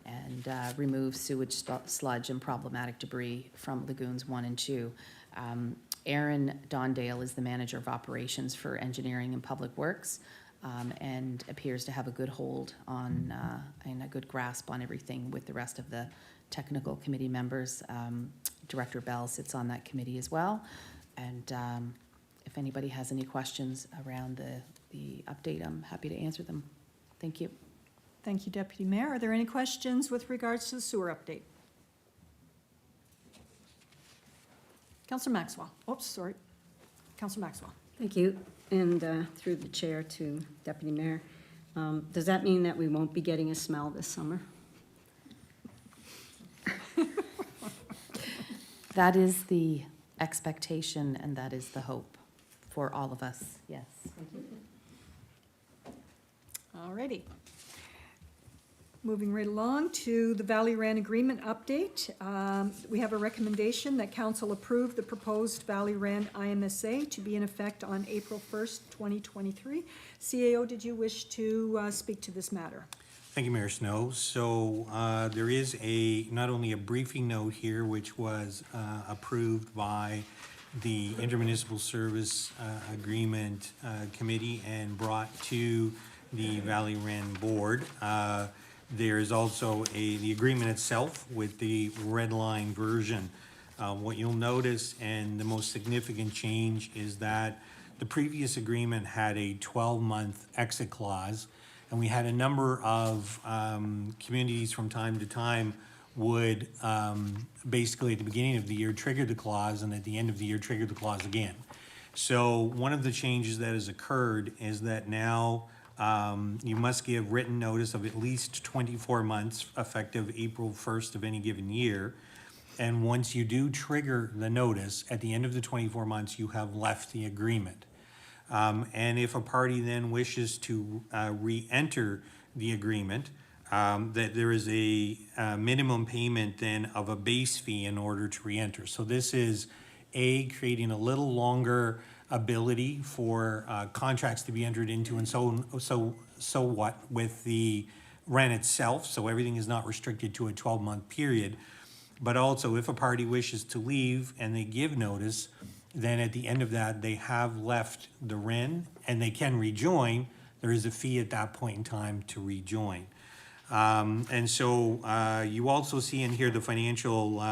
and remove sewage sludge and problematic debris from Lagoons 1 and 2. Aaron Dondale is the manager of operations for engineering and public works, and appears to have a good hold on and a good grasp on everything with the rest of the technical committee members. Director Bell sits on that committee as well. And if anybody has any questions around the update, I'm happy to answer them. Thank you. Thank you, Deputy Mayor. Are there any questions with regards to the sewer update? Councillor Maxwell. Oops, sorry. Councillor Maxwell. Thank you, and through the chair to Deputy Mayor. Does that mean that we won't be getting a smell this summer? That is the expectation and that is the hope for all of us, yes. Alrighty. Moving right along to the Valley Rand Agreement update. We have a recommendation that council approve the proposed Valley Rand IMSA to be in effect on April 1st, 2023. CAO, did you wish to speak to this matter? Thank you, Mayor Snow. So there is not only a briefing note here, which was approved by the Intermunicipal Service Agreement Committee and brought to the Valley Rand Board. There is also the agreement itself with the red line version. What you'll notice, and the most significant change, is that the previous agreement had a 12-month exit clause, and we had a number of communities from time to time would basically at the beginning of the year trigger the clause, and at the end of the year trigger the clause again. So one of the changes that has occurred is that now you must give written notice of at least 24 months effective April 1st of any given year. And once you do trigger the notice, at the end of the 24 months, you have left the agreement. And if a party then wishes to re-enter the agreement, that there is a minimum payment then of a base fee in order to re-enter. So this is creating a little longer ability for contracts to be entered into, and so what with the rent itself, so everything is not restricted to a 12-month period. But also, if a party wishes to leave and they give notice, then at the end of that, they have left the REN and they can rejoin. There is a fee at that point in time to rejoin. And so you also see in here the financial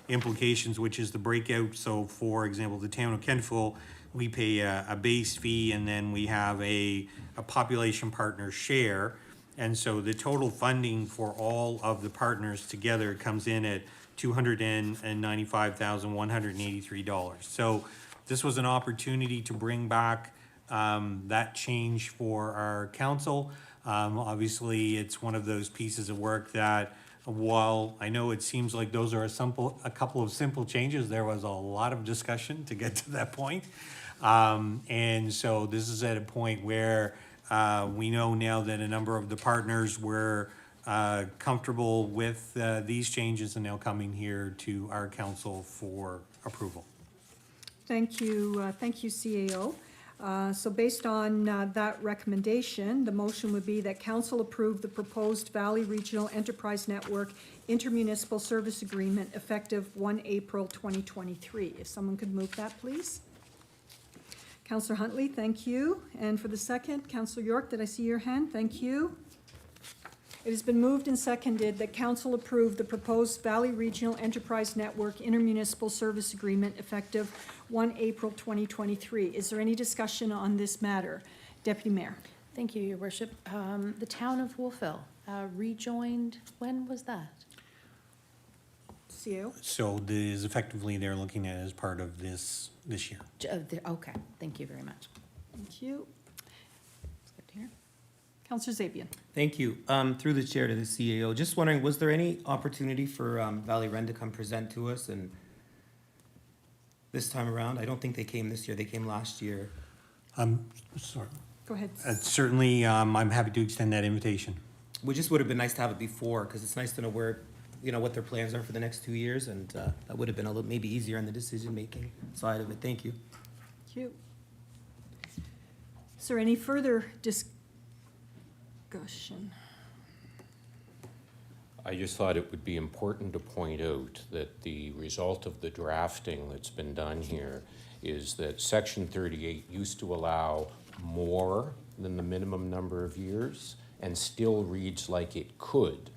implications, which is the breakout. So for example, the town of Kentville, we pay a base fee, and then we have a population partner share. And so the total funding for all of the partners together comes in at $295,183. So this was an opportunity to bring back that change for our council. Obviously, it's one of those pieces of work that, while I know it seems like those are a couple of simple changes, there was a lot of discussion to get to that point. And so this is at a point where we know now that a number of the partners were comfortable with these changes, and now coming here to our council for approval. Thank you, CAO. So based on that recommendation, the motion would be that council approve the proposed Valley Regional Enterprise Network Intermunicipal Service Agreement effective 1 April 2023. If someone could move that, please. Councillor Huntley, thank you. And for the second, Councillor York, did I see your hand? Thank you. It has been moved and seconded that council approve the proposed Valley Regional Enterprise Network Intermunicipal Service Agreement effective 1 April 2023. Is there any discussion on this matter? Deputy Mayor. Thank you, Your Worship. The town of Wolfville rejoined, when was that? CAO. So this is effectively they're looking at it as part of this year. Okay, thank you very much. Thank you. It's good to hear. Councillor Zabian. Thank you. Through the chair to the CAO, just wondering, was there any opportunity for Valley Rend to come present to us and this time around? I don't think they came this year. They came last year. Sorry. Go ahead. Certainly, I'm happy to extend that invitation. We just would have been nice to have it before, because it's nice to know where, what their plans are for the next 2 years, and that would have been a little maybe easier on the decision-making side of it. Thank you. Thank you. Is there any further discussion? I just thought it would be important to point out that the result of the drafting that's been done here is that Section 38 used to allow more than the minimum number of years, and still reads like it could,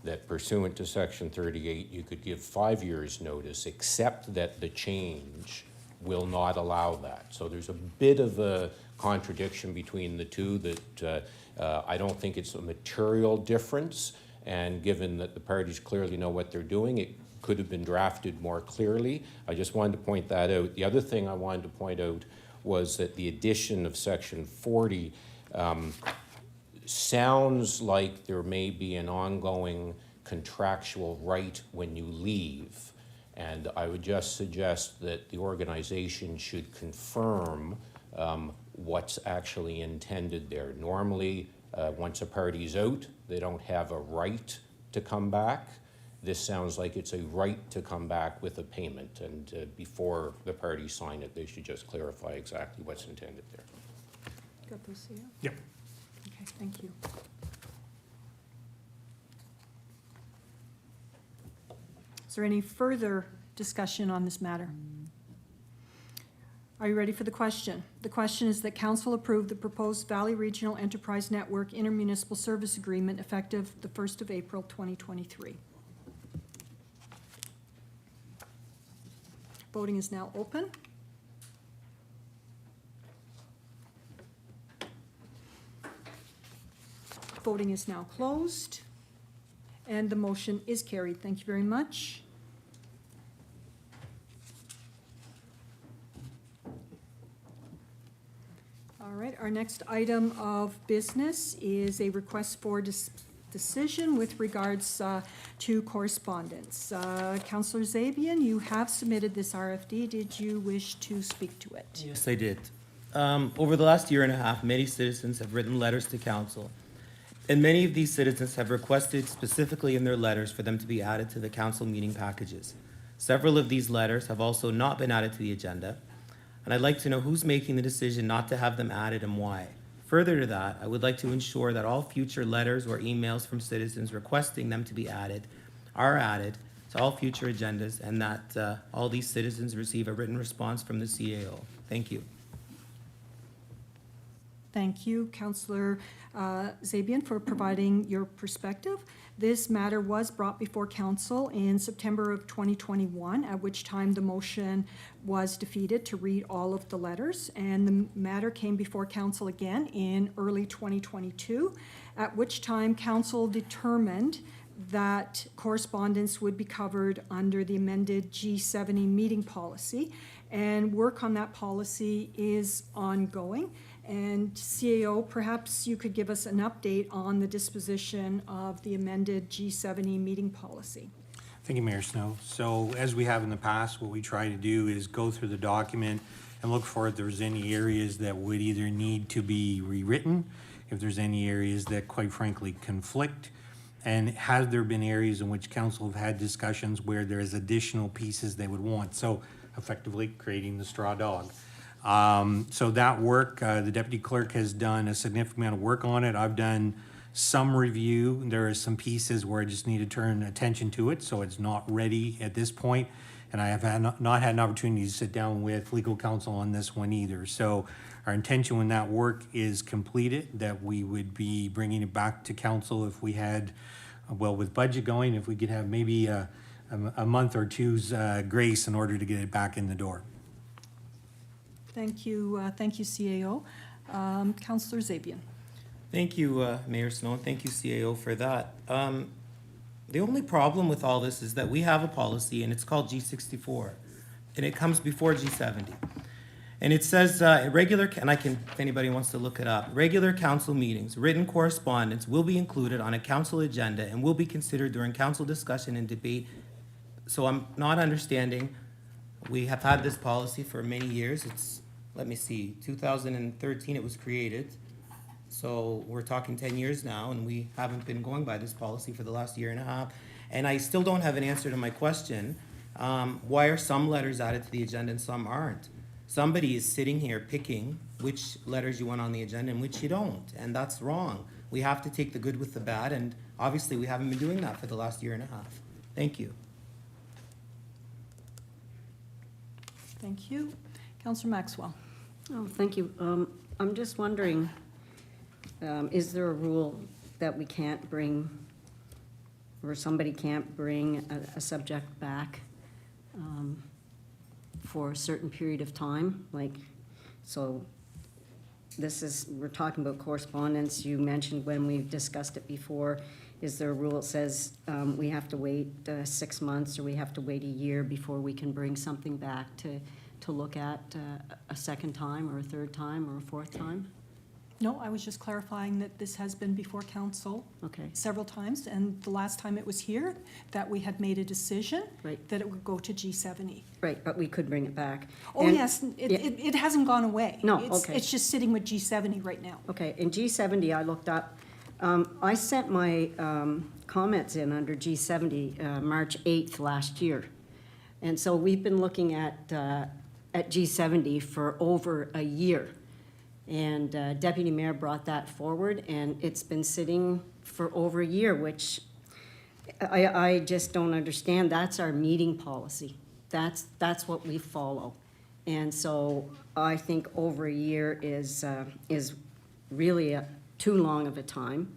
that pursuant to Section 38, you could give 5 years' notice, except that the change will not allow that. So there's a bit of a contradiction between the two that I don't think it's a material difference, and given that the parties clearly know what they're doing, it could have been drafted more clearly. I just wanted to point that out. The other thing I wanted to point out was that the addition of Section 40 sounds like there may be an ongoing contractual right when you leave. And I would just suggest that the organization should confirm what's actually intended there. Normally, Once a party's out, they don't have a right to come back. This sounds like it's a right to come back with a payment, and before the parties sign it, they should just clarify exactly what's intended there. Got those, yeah? Yep. Okay, thank you. Is there any further discussion on this matter? Are you ready for the question? The question is that council approve the proposed Valley Regional Enterprise Network intermunicipal service agreement effective the 1st of April, 2023. Voting is now open. Voting is now closed, and the motion is carried. Thank you very much. All right, our next item of business is a request for decision with regards to correspondence. Councillor Zabian, you have submitted this RFD. Did you wish to speak to it? Yes, I did. Over the last year and a half, many citizens have written letters to council, and many of these citizens have requested specifically in their letters for them to be added to the council meeting packages. Several of these letters have also not been added to the agenda, and I'd like to know who's making the decision not to have them added and why. Further to that, I would like to ensure that all future letters or emails from citizens requesting them to be added are added to all future agendas, and that all these citizens receive a written response from the CAO. Thank you. Thank you, Councillor Zabian, for providing your perspective. This matter was brought before council in September of 2021, at which time the motion was defeated to read all of the letters, and the matter came before council again in early 2022, at which time council determined that correspondence would be covered under the amended G70 meeting policy, and work on that policy is ongoing. And CAO, perhaps you could give us an update on the disposition of the amended G70 meeting policy. Thank you, Mayor Snow. So as we have in the past, what we try to do is go through the document and look for if there's any areas that would either need to be rewritten, if there's any areas that quite frankly conflict, and have there been areas in which council have had discussions where there's additional pieces they would want. So effectively creating the straw dog. So that work, the deputy clerk has done a significant amount of work on it. I've done some review. There are some pieces where I just need to turn attention to it, so it's not ready at this point. And I have not had an opportunity to sit down with legal counsel on this one either. So our intention when that work is completed, that we would be bringing it back to council if we had, well, with budget going, if we could have maybe a month or two's grace in order to get it back in the door. Thank you, CAO. Councillor Zabian. Thank you, Mayor Snow, and thank you, CAO, for that. The only problem with all this is that we have a policy, and it's called G64, and it comes before G70. And it says, regular, and I can, if anybody wants to look it up, regular council meetings, written correspondence will be included on a council agenda and will be considered during council discussion and debate. So I'm not understanding, we have had this policy for many years. It's, let me see, 2013 it was created. So we're talking 10 years now, and we haven't been going by this policy for the last year and a half. And I still don't have an answer to my question. Why are some letters added to the agenda and some aren't? Somebody is sitting here picking which letters you want on the agenda and which you don't, and that's wrong. We have to take the good with the bad, and obviously we haven't been doing that for the last year and a half. Thank you. Thank you. Councillor Maxwell. Oh, thank you. I'm just wondering, is there a rule that we can't bring, or somebody can't bring a subject back for a certain period of time? Like, so this is, we're talking about correspondence. You mentioned when we've discussed it before, is there a rule that says we have to wait 6 months, or we have to wait a year before we can bring something back to look at a second time or a third time or a fourth time? No, I was just clarifying that this has been before council Okay. several times, and the last time it was here, that we had made a decision Right. that it would go to G70. Right, but we could bring it back. Oh, And- yes, yeah. it hasn't gone away. No, It's- okay. It's just sitting with G70 right now. Okay, in G70, I looked up, I sent my comments in under G70 March 8th last year. And so we've been looking at G70 for over a year. And Deputy Mayor brought that forward, and it's been sitting for over a year, which I just don't understand. That's our meeting policy. That's what we follow. And so I think over a year is really too long of a time.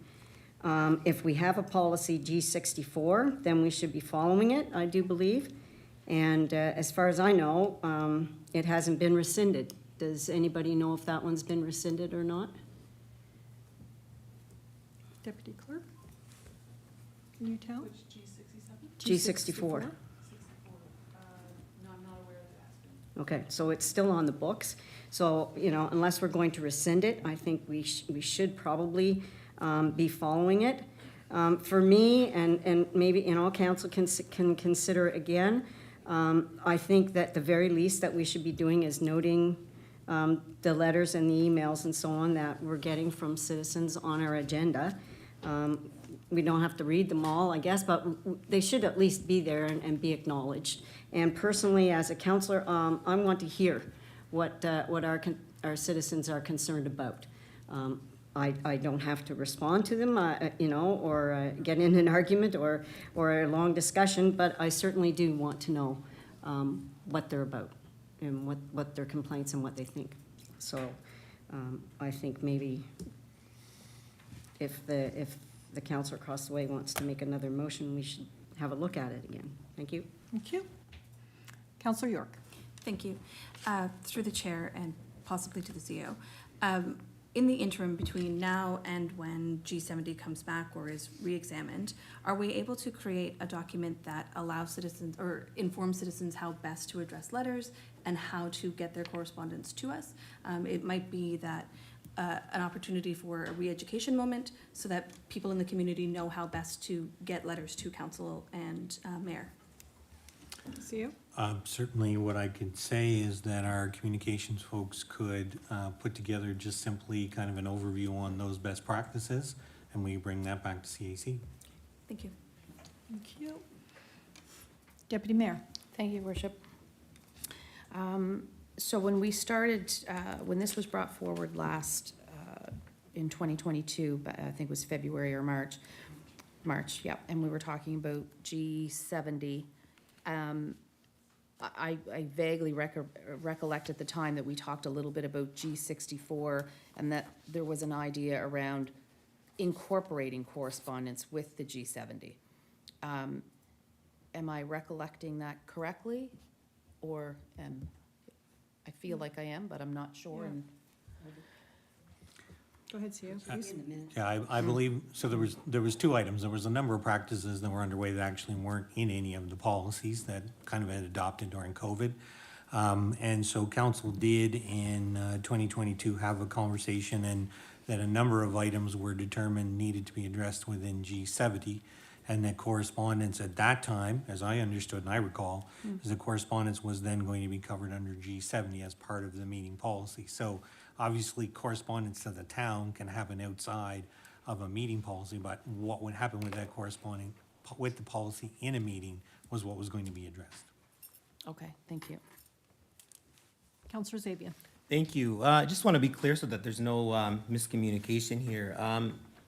If we have a policy G64, then we should be following it, I do believe. And as far as I know, it hasn't been rescinded. Does anybody know if that one's been rescinded or not? Deputy Clerk? Can you tell? G64. Okay, so it's still on the books. So, you know, unless we're going to rescind it, I think we should probably be following it. For me, and maybe, you know, council can consider it again, I think that the very least that we should be doing is noting the letters and the emails and so on that we're getting from citizens on our agenda. We don't have to read them all, I guess, but they should at least be there and be acknowledged. And personally, as a councillor, I want to hear what our citizens are concerned about. I don't have to respond to them, you know, or get in an argument or a long discussion, but I certainly do want to know what they're about and what their complaints and what they think. So I think maybe if the councillor across the way wants to make another motion, we should have a look at it again. Thank you. Thank you. Councillor York? Thank you. Through the chair and possibly to the CEO. In the interim between now and when G70 comes back or is re-examined, are we able to create a document that allows citizens or informs citizens how best to address letters and how to get their correspondence to us? It might be that an opportunity for a re-education moment so that people in the community know how best to get letters to council and mayor. CEO? Certainly what I could say is that our communications folks could put together just simply kind of an overview on those best practices, and we bring that back to CAC. Thank you. Thank you. Deputy Mayor? Thank you, Worship. So when we started, when this was brought forward last, in 2022, but I think it was February or March, yeah, and we were talking about G70, I vaguely recollect at the time that we talked a little bit about G64 and that there was an idea around incorporating correspondence with the G70. Am I recollecting that correctly? Or I feel like I am, but I'm not sure. Yeah. And Go ahead, CEO, please. Yeah, I believe, so there was two items. There was a number of practices that were underway that actually weren't in any of the policies that kind of had adopted during COVID. And so council did in 2022 have a conversation and that a number of items were determined needed to be addressed within G70. And that correspondence at that time, as I understood and I recall, is the correspondence was then going to be covered under G70 as part of the meeting policy. So obviously correspondence to the town can happen outside of a meeting policy, but what would happen with that corresponding with the policy in a meeting was what was going to be addressed. okay, thank you. Councillor Zabian? Thank you. I just want to be clear so that there's no miscommunication here.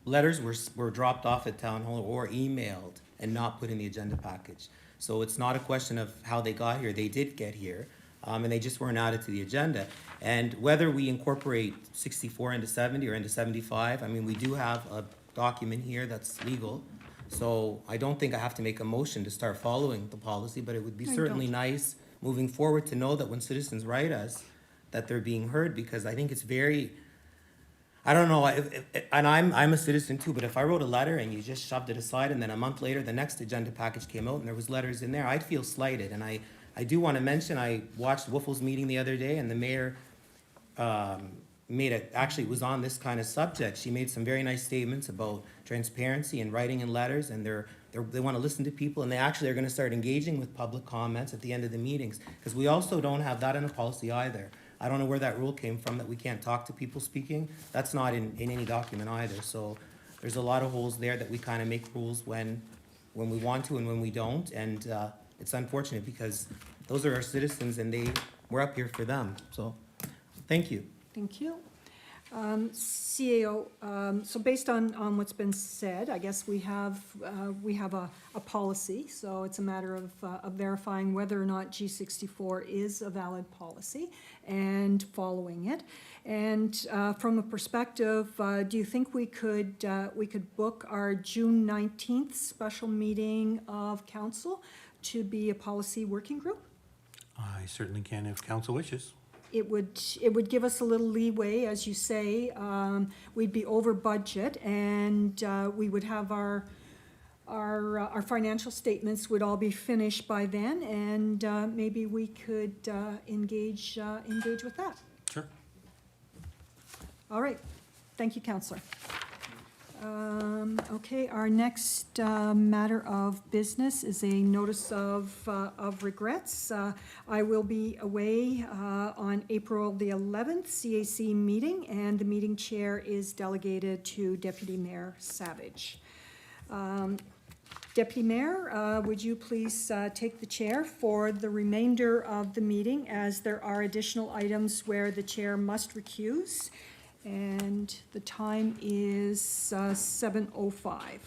Letters were dropped off at town hall or emailed and not put in the agenda package. So it's not a question of how they got here. They did get here, and they just weren't added to the agenda. And whether we incorporate 64 into 70 or into 75, I mean, we do have a document here that's legal. So I don't think I have to make a motion to start following the policy, but it would be No, you certainly don't. nice moving forward to know that when citizens write us, that they're being heard, because I think it's very, I don't know, and I'm a citizen too, but if I wrote a letter and you just shoved it aside and then a month later, the next agenda package came out and there was letters in there, I'd feel slighted. And I do want to mention, I watched Woofle's meeting the other day and the mayor actually was on this kind of subject. She made some very nice statements about transparency and writing in letters, and they want to listen to people, and they actually are going to start engaging with public comments at the end of the meetings, because we also don't have that in a policy either. I don't know where that rule came from, that we can't talk to people speaking. That's not in any document either. So there's a lot of holes there that we kind of make rules when we want to and when we don't. And it's unfortunate because those are our citizens and we're up here for them. So, thank you. Thank you. CAO, so based on what's been said, I guess we have a policy, so it's a matter of verifying whether or not G64 is a valid policy and following it. And from a perspective, do you think we could book our June 19th special meeting of council to be a policy working group? I certainly can if council wishes. It would give us a little leeway, as you say. We'd be over budget, and we would have our financial statements would all be finished by then, and maybe we could engage with that. Sure. All right. Thank you, Councillor. Okay, our next matter of business is a notice of regrets. I will be away on April the 11th, CAC meeting, and the meeting chair is delegated to Deputy Mayor Savage. Deputy Mayor, would you please take the chair for the remainder of the meeting, as there are additional items where the chair must recuse. And the time is 7:05.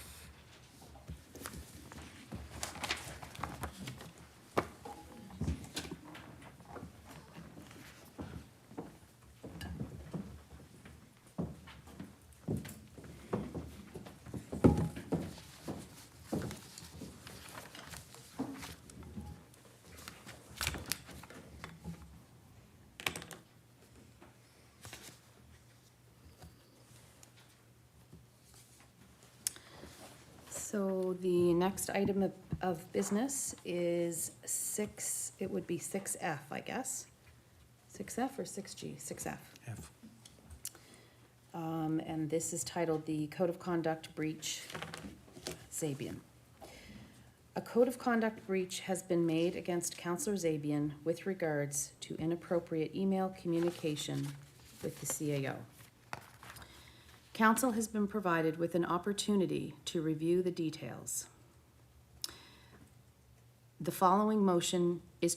So the next item of business is it would be 6F, I guess. 6F or 6G? 6F. F. And this is titled the Code of Conduct Breach, Zabian. A code of conduct breach has been made against Councillor Zabian with regards to inappropriate email communication with the CAO. Council has been provided with an opportunity to review the details. The following motion is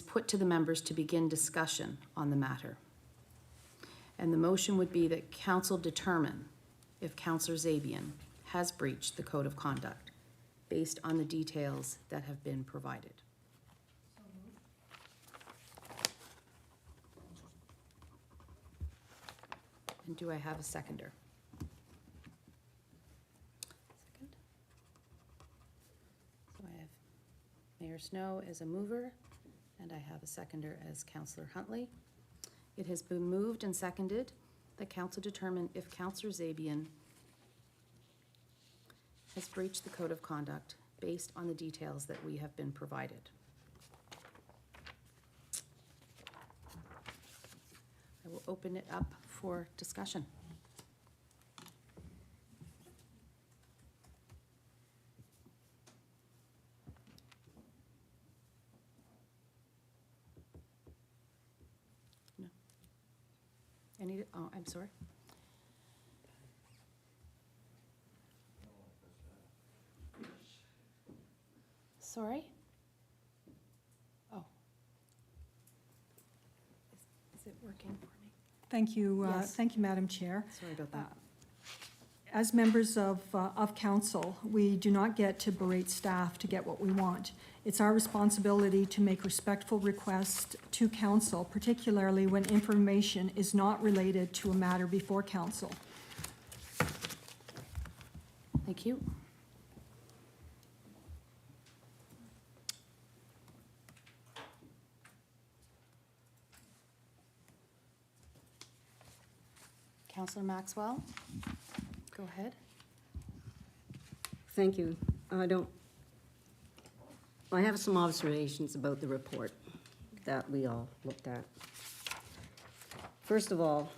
put to the members to begin discussion on the matter. And the motion would be that council determine if Councillor Zabian has breached the code of conduct based on the details that have been provided. And do I have a seconder? Second. So I have Mayor Snow as a mover, and I have a seconder as Councillor Huntley. It has been moved and seconded that council determine if Councillor Zabian has breached the code of conduct based on the details that we have been provided. I will open it up for discussion. No. I'm sorry. Sorry? Oh. Is it working for me? Thank you, Yes. thank you, Madam Chair. Sorry about that. As members of council, we do not get to berate staff to get what we want. It's our responsibility to make respectful requests to council, particularly when information is not related to a matter before council. Thank you. Councillor Maxwell, go ahead. Thank you. I have some observations about the report that we all looked at. First of all,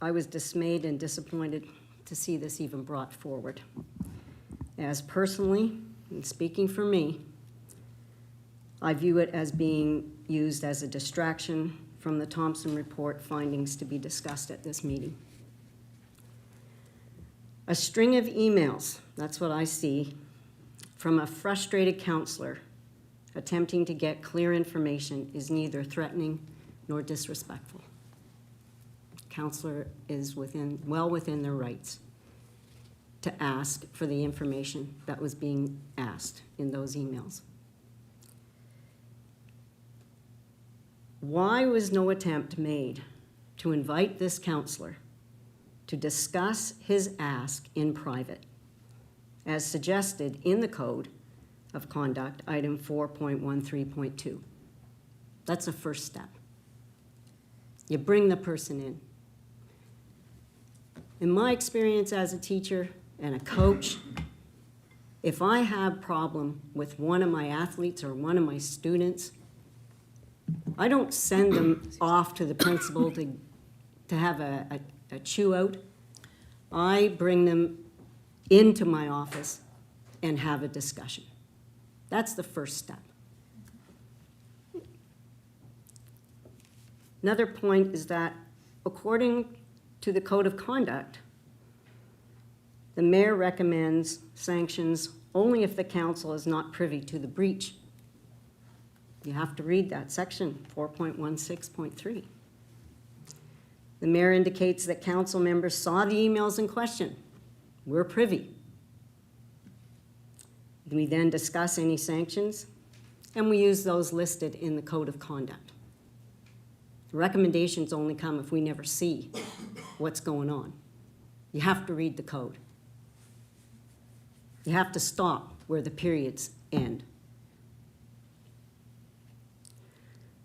I was dismayed and disappointed to see this even brought forward. As personally, and speaking for me, I view it as being used as a distraction from the Thompson report findings to be discussed at this meeting. A string of emails, that's what I see, from a frustrated counselor attempting to get clear information is neither threatening nor disrespectful. Counselor is well within their rights to ask for the information that was being asked in those emails. Why was no attempt made to invite this counselor to discuss his ask in private, as suggested in the Code of Conduct, item 4.13.2? That's a first step. You bring the person in. In my experience as a teacher and a coach, if I have a problem with one of my athletes or one of my students, I don't send them off to the principal to have a chew out. I bring them into my office and have a discussion. That's the first step. Another point is that according to the Code of Conduct, the mayor recommends sanctions only if the council is not privy to the breach. You have to read that section, 4.16.3. The mayor indicates that council members saw the emails in question. We're privy. We then discuss any sanctions, and we use those listed in the Code of Conduct. Recommendations only come if we never see what's going on. You have to read the code. You have to stop where the periods end.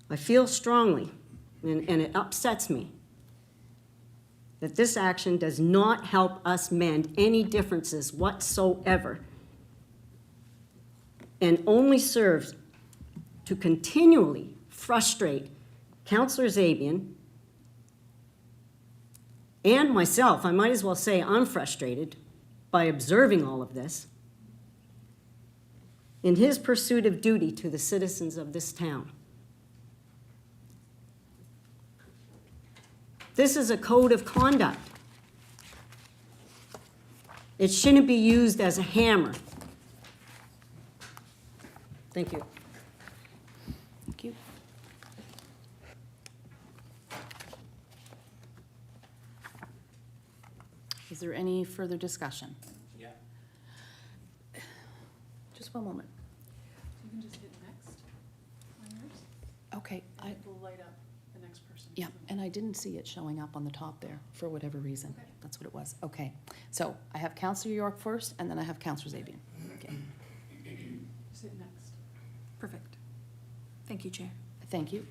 I feel strongly, and it upsets me, that this action does not help us mend any differences whatsoever and only serves to continually frustrate Councillor Zabian and myself. I might as well say I'm frustrated by observing all of this in his pursuit of duty to the citizens of this town. This is a code of conduct. It shouldn't be used as a hammer. Thank you. Thank you. Is there any further discussion? Yeah. Just one moment. You can just hit next on yours, Okay, and it will light up the next person. yeah, and I didn't see it showing up on the top there for whatever reason. Okay. That's what it was. Okay, so I have Councillor York first, and then I have Councillor Zabian. Okay. Just hit next. Perfect. Thank you, Chair. Thank you.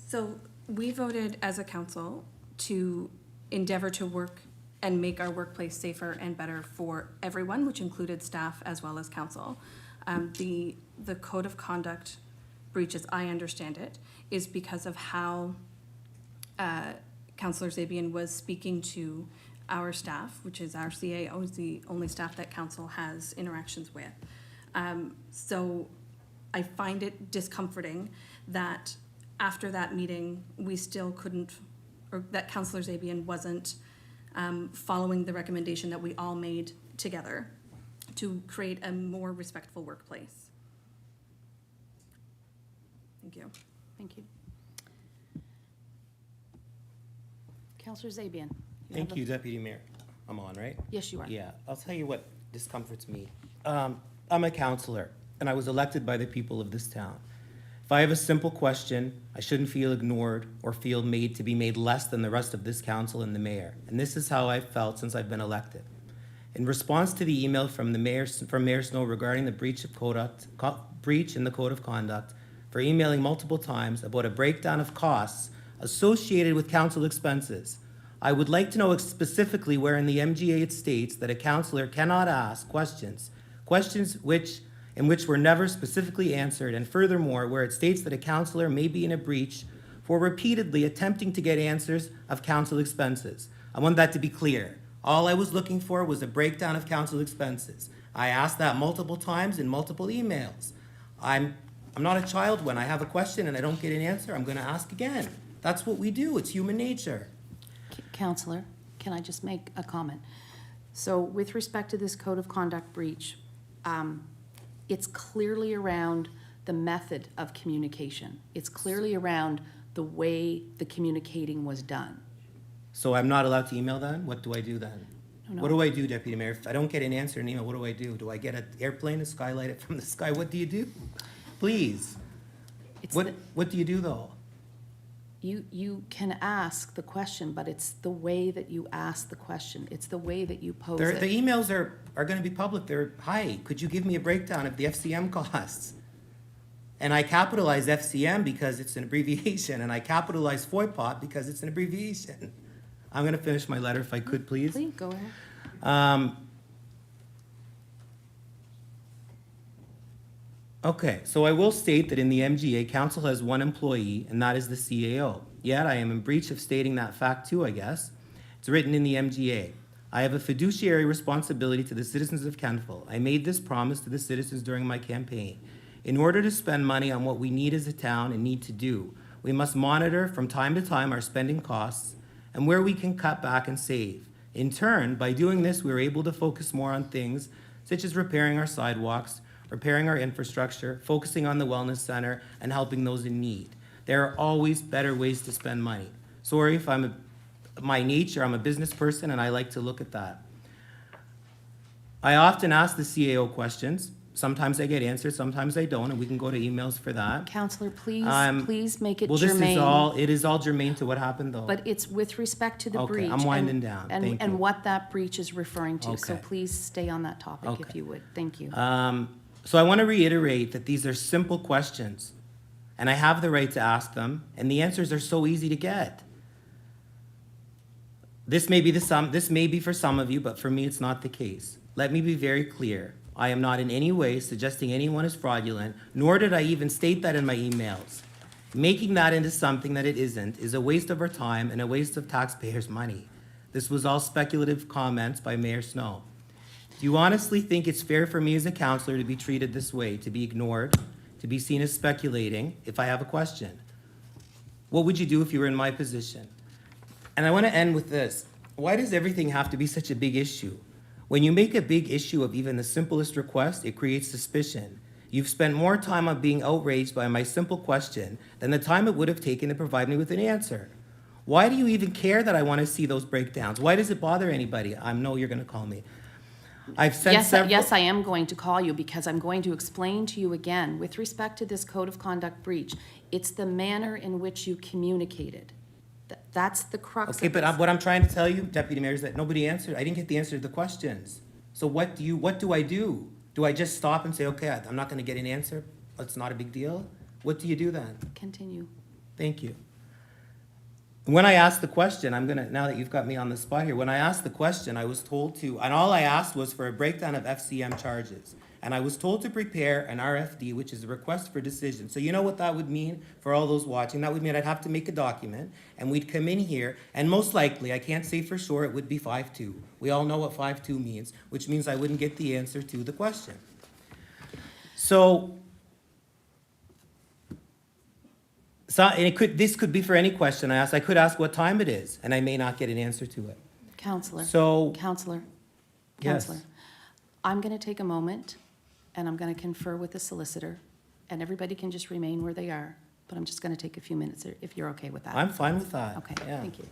So we voted as a council to endeavor to work and make our workplace safer and better for everyone, which included staff as well as council. The code of conduct breach, as I understand it, is because of how Councillor Zabian was speaking to our staff, which is our CAO, is the only staff that council has interactions with. So I find it discomforting that after that meeting, we still couldn't, or that Councillor Zabian wasn't following the recommendation that we all made together to create a more respectful workplace. Thank you. Thank you. Councillor Zabian. Thank you, Deputy Mayor. I'm on, right? Yes, you are. Yeah, I'll tell you what discomforts me. I'm a counselor, and I was elected by the people of this town. If I have a simple question, I shouldn't feel ignored or feel made to be made less than the rest of this council and the mayor. And this is how I've felt since I've been elected. In response to the email from Mayor Snow regarding the breach in the Code of Conduct, for emailing multiple times about a breakdown of costs associated with council expenses, I would like to know specifically where in the MGA it states that a councillor cannot ask questions in which were never specifically answered, and furthermore, where it states that a councillor may be in a breach for repeatedly attempting to get answers of council expenses. I want that to be clear. All I was looking for was a breakdown of council expenses. I asked that multiple times in multiple emails. I'm not a child. When I have a question and I don't get an answer, I'm going to ask again. That's what we do. It's human nature. Councillor, can I just make a comment? So with respect to this code of conduct breach, it's clearly around the method of communication. It's clearly around the way the communicating was done. So I'm not allowed to email then? What do I do then? No, no. What do I do, Deputy Mayor? If I don't get an answer in email, what do I do? Do I get an airplane to skylight it from the sky? What do you do? Please. It's What do you do though? You can ask the question, but it's the way that you ask the question. It's the way that you pose The it. emails are gonna be public. They're, hi, could you give me a breakdown of the FCM costs? And I capitalize FCM because it's an abbreviation, and I capitalize FOIPOT because it's an abbreviation. I'm gonna finish my letter if I could, please. Please, go ahead. Okay, so I will state that in the MGA, council has one employee, and that is the CAO. Yet I am in breach of stating that fact too, I guess. It's written in the MGA. I have a fiduciary responsibility to the citizens of Kentville. I made this promise to the citizens during my campaign. In order to spend money on what we need as a town and need to do, we must monitor from time to time our spending costs and where we can cut back and save. In turn, by doing this, we are able to focus more on things such as repairing our sidewalks, repairing our infrastructure, focusing on the wellness center, and helping those in need. There are always better ways to spend money. Sorry if I'm my nature, I'm a business person and I like to look at that. I often ask the CAO questions. Sometimes I get answers, sometimes I don't, and we can go to emails for that. Counselor, please, Um, please make it Well, this is germane. it is all germane to what happened though. But it's with respect to the Okay, breach. I'm winding and- down. and- Thank And you. what that breach is referring to. So Okay. please stay on that topic if Okay. you would. Thank you. So I want to reiterate that these are simple questions, and I have the right to ask them, and the answers are so easy to get. This may be for some of you, but for me, it's not the case. Let me be very clear. I am not in any way suggesting anyone is fraudulent, nor did I even state that in my emails. Making that into something that it isn't is a waste of our time and a waste of taxpayers' money. This was all speculative comments by Mayor Snow. Do you honestly think it's fair for me as a counselor to be treated this way, to be ignored, to be seen as speculating if I have a question? What would you do if you were in my position? And I want to end with this. Why does everything have to be such a big issue? When you make a big issue of even the simplest request, it creates suspicion. You've spent more time on being outraged by my simple question than the time it would have taken to provide me with an answer. Why do you even care that I want to see those breakdowns? Why does it bother anybody? I know you're going to call me. I've sent Yes, several. yes, I am going to call you because I'm going to explain to you again, with respect to this code of conduct breach, it's the manner in which you communicated. That's the crux Okay, of but this. what I'm trying to tell you, Deputy Mayor, is that nobody answered. I didn't get the answer to the questions. So what do I do? Do I just stop and say, okay, I'm not going to get an answer? It's not a big deal? What do you do then? Continue. Thank you. When I asked the question, now that you've got me on the spot here, when I asked the question, I was told to, and all I asked was for a breakdown of FCM charges. And I was told to prepare an RFD, which is a request for decision. So you know what that would mean for all those watching? That would mean I'd have to make a document, and we'd come in here, and most likely, I can't say for sure, it would be 5-2. We all know what 5-2 means, which means I wouldn't get the answer to the question. So and this could be for any question I ask. I could ask what time it is, and I may not get an answer to it. Counselor. So- Counselor. Yes. Counselor. I'm going to take a moment and I'm going to confer with the solicitor, and everybody can just remain where they are, but I'm just going to take a few minutes if you're okay with that. I'm fine with that. Okay, Yeah. thank you.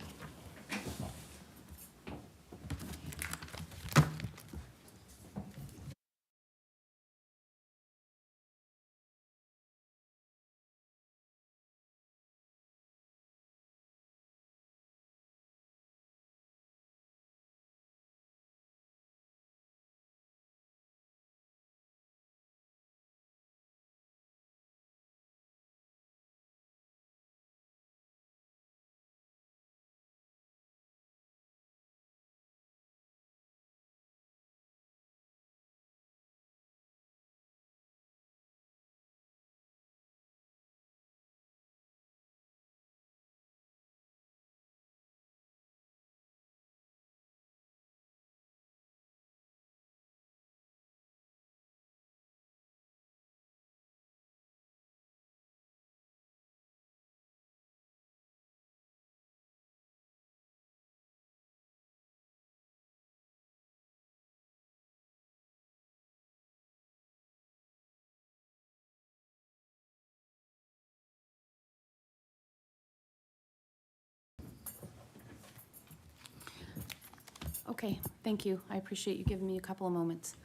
Okay, thank you. I appreciate you giving me a couple of moments.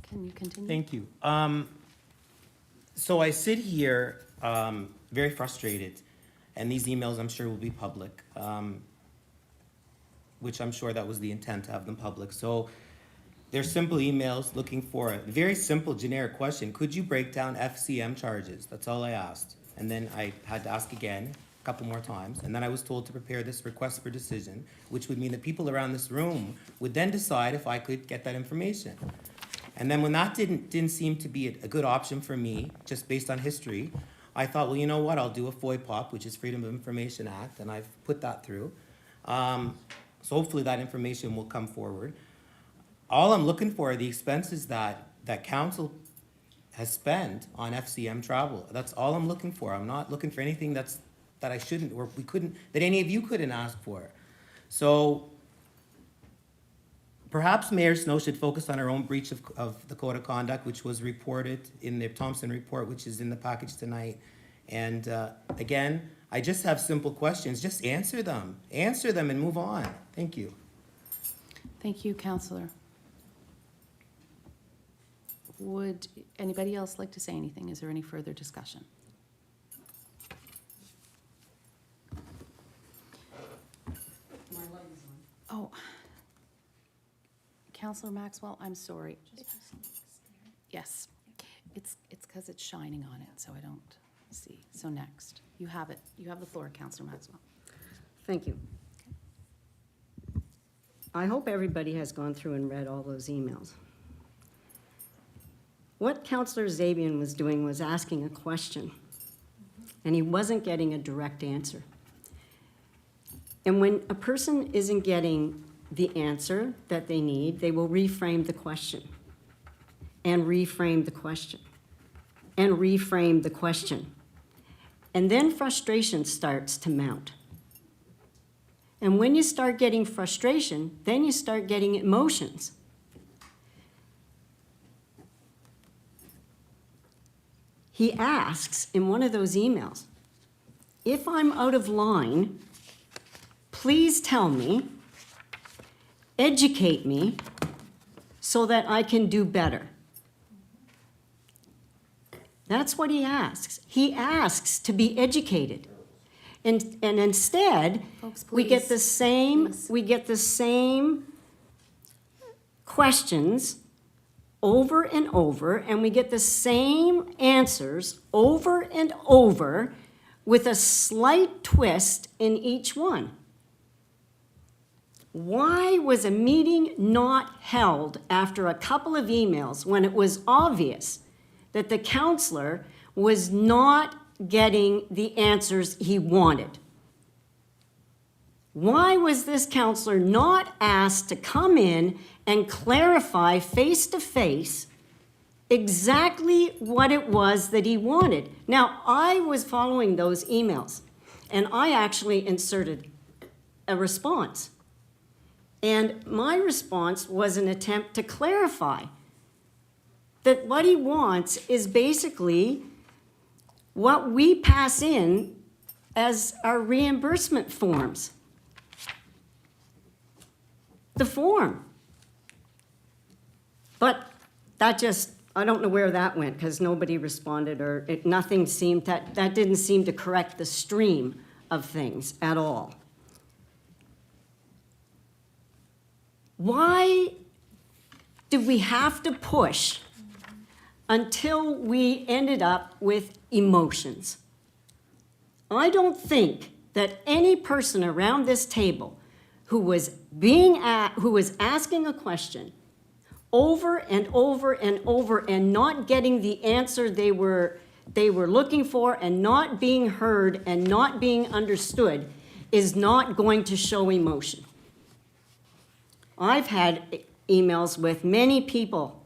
Can you continue? Thank you. So I sit here, very frustrated, and these emails I'm sure will be public, which I'm sure that was the intent to have them public. So they're simple emails looking for a very simple generic question. Could you break down FCM charges? That's all I asked. And then I had to ask again, a couple more times, and then I was told to prepare this request for decision, which would mean that people around this room would then decide if I could get that information. And then when that didn't seem to be a good option for me, just based on history, I thought, well, you know what, I'll do a FOIPOP, which is Freedom of Information Act, and I've put that through. So hopefully that information will come forward. All I'm looking for are the expenses that council has spent on FCM travel. That's all I'm looking for. I'm not looking for anything that I shouldn't, or we couldn't, that any of you couldn't ask for. So perhaps Mayor Snow should focus on her own breach of the code of conduct, which was reported in the Thompson report, which is in the package tonight. And again, I just have simple questions. Just answer them. Answer them and move on. Thank you. Thank you, Councillor. Would anybody else like to say anything? Is there any further discussion? Oh, Councillor Maxwell, I'm sorry. Yes, it's because it's shining on it, so I don't see. So next, you have it. You have the floor, Councillor Maxwell. Thank you. I hope everybody has gone through and read all those emails. What Councillor Zabian was doing was asking a question, and he wasn't getting a direct answer. And when a person isn't getting the answer that they need, they will reframe the question, and reframe the question, and reframe the question. And then frustration starts to mount. And when you start getting frustration, then you start getting emotions. He asks in one of those emails, if I'm out of line, please tell me, educate me, so that I can do better. That's what he asks. He asks to be educated. And instead, Folks, we get the please. same, Please. we get the same questions over and over, and we get the same answers over and over with a slight twist in each one. Why was a meeting not held after a couple of emails when it was obvious that the counselor was not getting the answers he wanted? Why was this counselor not asked to come in and clarify face-to-face exactly what it was that he wanted? Now, I was following those emails, and I actually inserted a response. And my response was an attempt to clarify that what he wants is basically what we pass in as our reimbursement forms. The form. But that just, I don't know where that went, because nobody responded, or nothing seemed, that didn't seem to correct the stream of things at all. Why do we have to push until we ended up with emotions? I don't think that any person around this table who was asking a question over and over and over and not getting the answer they were looking for, and not being heard and not being understood, is not going to show emotion. I've had emails with many people,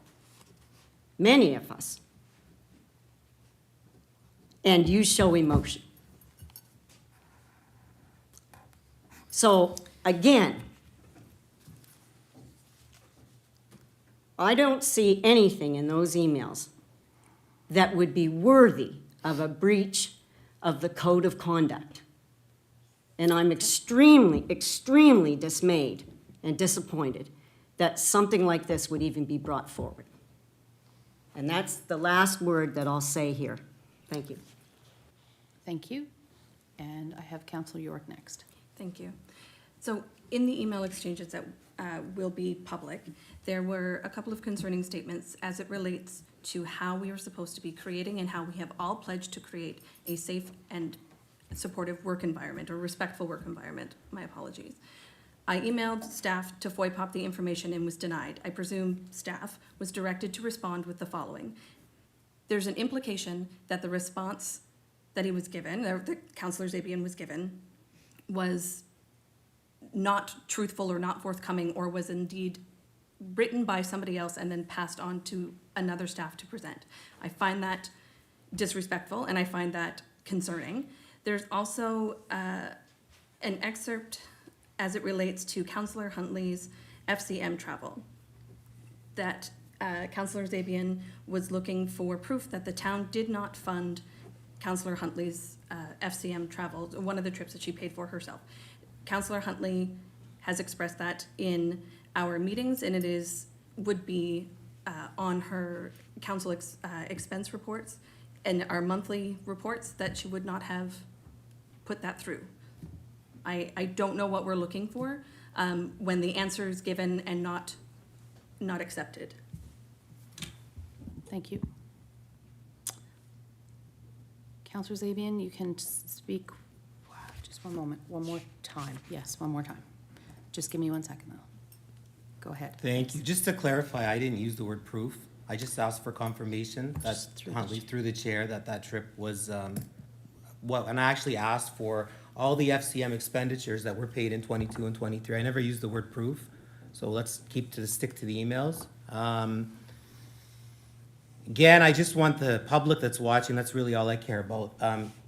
many of us, and you show emotion. So again, I don't see anything in those emails that would be worthy of a breach of the code of conduct. And I'm extremely, extremely dismayed and disappointed that something like this would even be brought forward. And that's the last word that I'll say here. Thank you. Thank you. And I have Councillor York next. Thank you. So in the email exchanges that will be public, there were a couple of concerning statements as it relates to how we are supposed to be creating and how we have all pledged to create a safe and supportive work environment, or respectful work environment. My apologies. I emailed staff to FOIPOP the information and was denied. I presume staff was directed to respond with the following. There's an implication that the response that he was given, or that Councillor Zabian was given, was not truthful or not forthcoming, or was indeed written by somebody else and then passed on to another staff to present. I find that disrespectful and I find that concerning. There's also an excerpt as it relates to Councillor Huntley's FCM travel, that Councillor Zabian was looking for proof that the town did not fund Councillor Huntley's FCM travel, one of the trips that she paid for herself. Councillor Huntley has expressed that in our meetings, and it would be on her council expense reports and our monthly reports that she would not have put that through. I don't know what we're looking for when the answer is given and not accepted. Thank you. Councillor Zabian, you can speak, just one moment, one more time. Yes, one more time. Just give me 1 second though. Go ahead. Thank you. Just to clarify, I didn't use the word proof. I just asked for confirmation that Just through the Huntley, through the chair, that trip was, and I actually asked for all the FCM expenditures that were paid in 22 and 23. I never used the word proof, so let's stick to the emails. Again, I just want the public that's watching, that's really all I care about.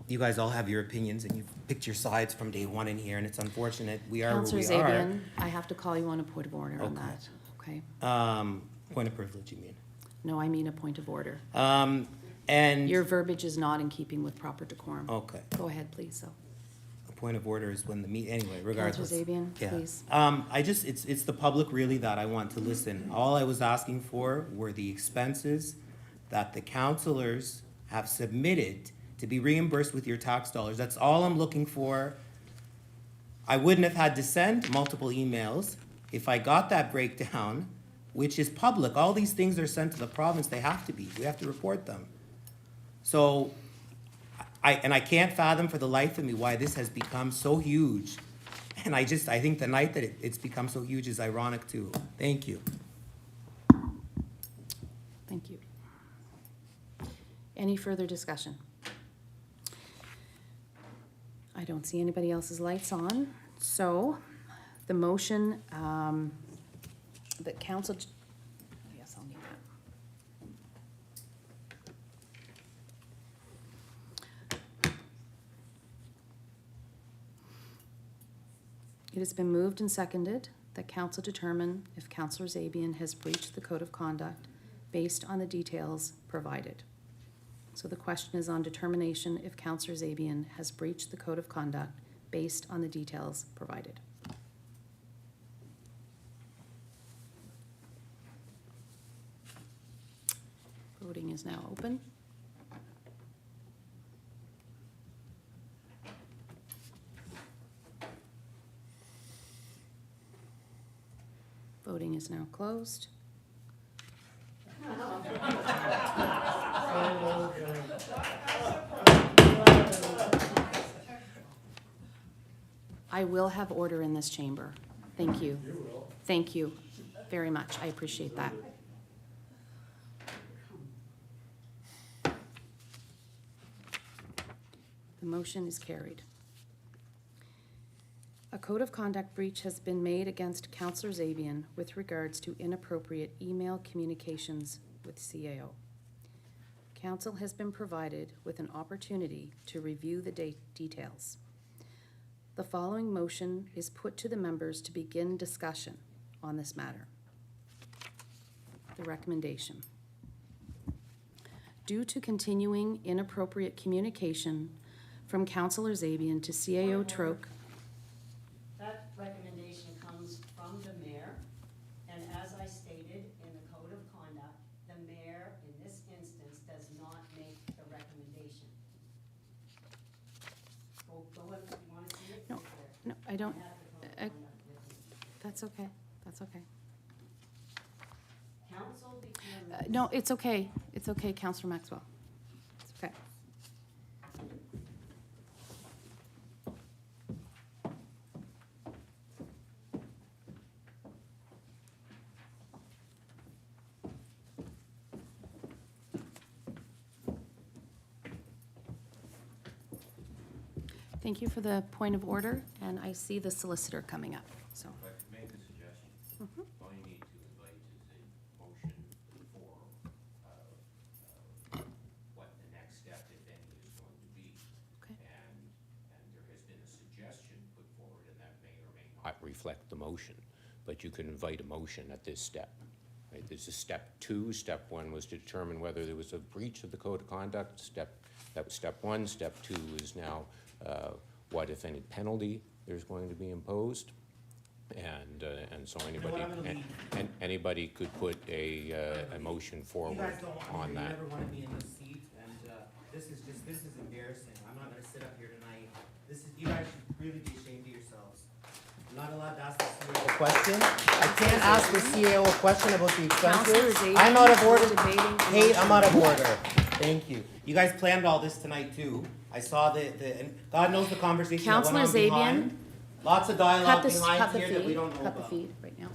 You guys all have your opinions and you've picked your sides from day one in here, and it's unfortunate. We are where Councillor we are. Zabian, I have to call you on a point of order on Okay. that, okay? Point of privilege, you mean? No, I mean a point of order. And, Your verbiage is not in keeping with proper decorum. okay. Go ahead, please, so. A point of order is when anyway, regardless. Councillor Zabian, Yeah. please. It's the public really that I want to listen. All I was asking for were the expenses that the councilors have submitted to be reimbursed with your tax dollars. That's all I'm looking for. I wouldn't have had to send multiple emails if I got that breakdown, which is public. All these things are sent to the province. They have to be. We have to report them. So, I can't fathom for the life of me why this has become so huge. And I think the night that it's become so huge is ironic too. Thank you. Thank you. Any further discussion? I don't see anybody else's lights on, so the motion that council, yes, I'll need that. It has been moved and seconded that council determine if Councillor Zabian has breached the code of conduct based on the details provided. So the question is on determination if Councillor Zabian has breached the code of conduct based on the details provided. Voting is now open. Voting is now closed. I will have order in this chamber. Thank you. You will. Thank you very much. I appreciate that. The motion is carried. A code of conduct breach has been made against Councillor Zabian with regards to inappropriate email communications with CAO. Council has been provided with an opportunity to review the details. The following motion is put to the members to begin discussion on this matter. The recommendation. Due to continuing inappropriate communication from Councillor Zabian to CAO Troke. That recommendation comes from the mayor I don't, uh, that's okay, that's okay. No, it's okay, Counselor Maxwell. It's okay. Thank you for the point of order, and I see the solicitor coming up, so. If I could make a suggestion, all you need to invite is a motion for what the next step, if any, is going to be. Okay. And there has been a suggestion put forward, and that may or may not reflect the motion, but you can invite a motion at this step. Right? This is step 2. Step 1 was to determine whether there was a breach of the code of conduct. That was step 1. Step 2 is now what, if any, penalty there's going to be imposed. And so anybody could put a motion forward You guys don't want on me, that. you never wanted me in this seat, and, this is embarrassing. I'm not gonna sit up here tonight. You guys should really be ashamed of yourselves. I'm not allowed to ask the CAO a question. I can't ask the CAO a question about the Counselor expenses. Zabin, I'm out of order. debating. Kate, I'm out of order. Thank you. You guys planned all this tonight too. I saw and God knows the conversation that went Counselor on behind. Zabian, Lots of cut dialogue the behind here that we feed, don't know cut the about. feed right now.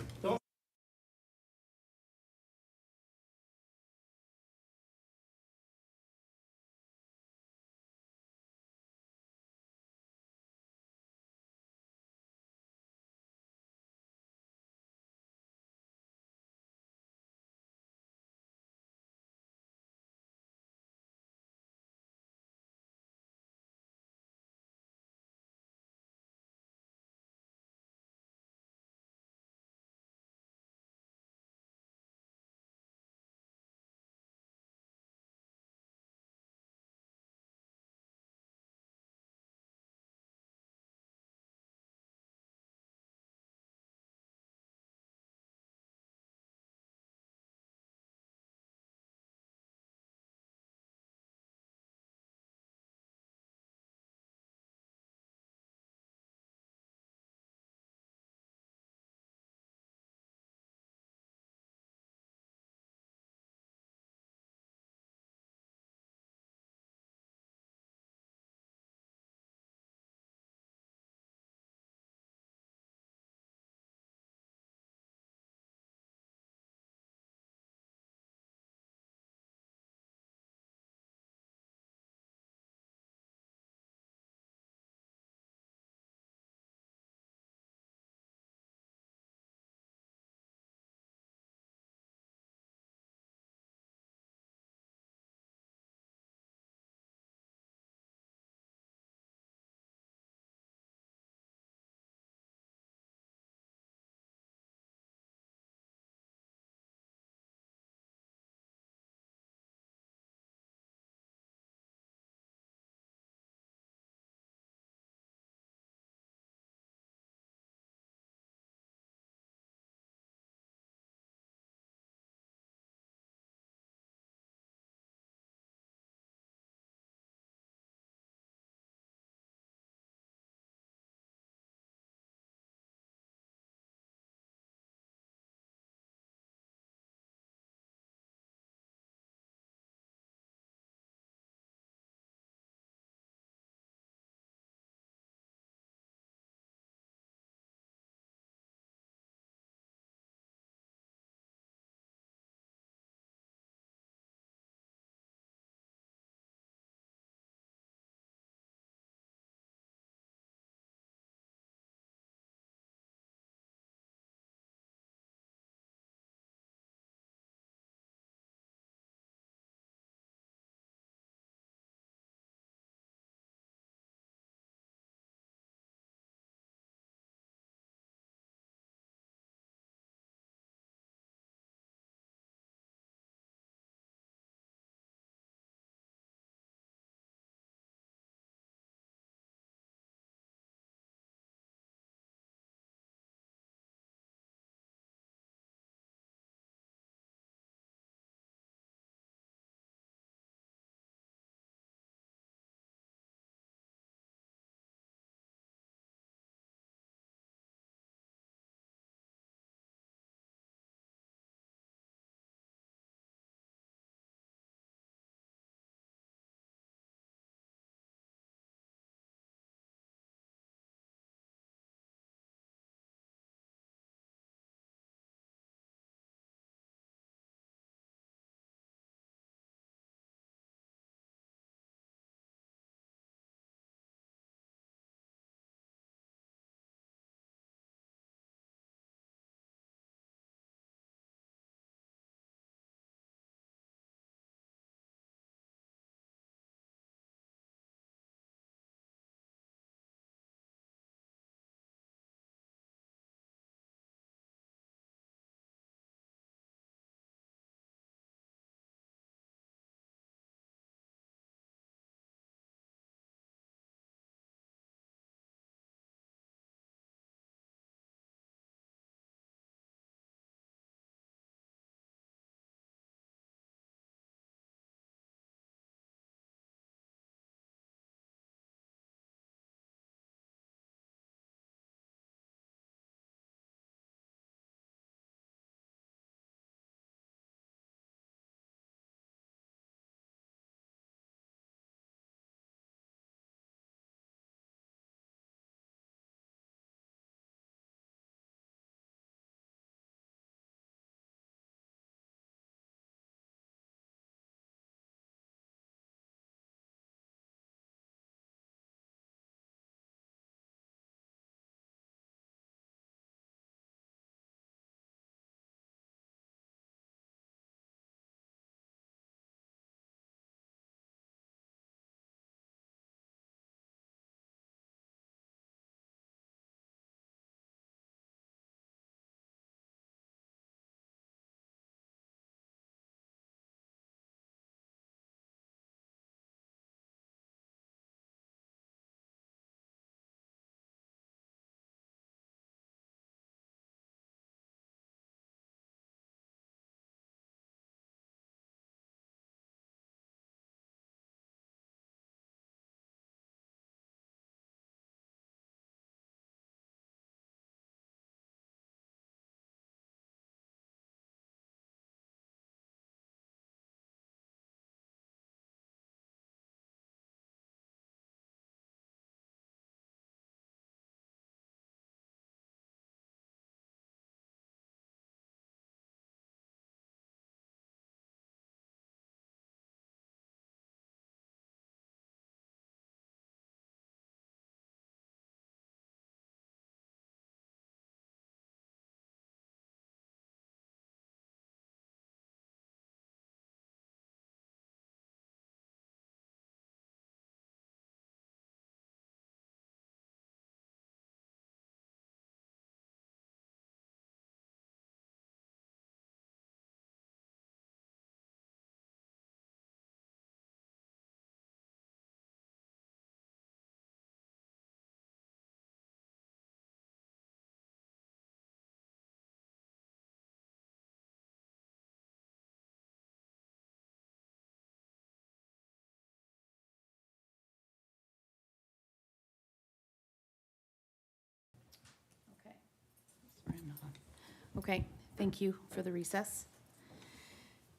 Okay, thank you for the recess.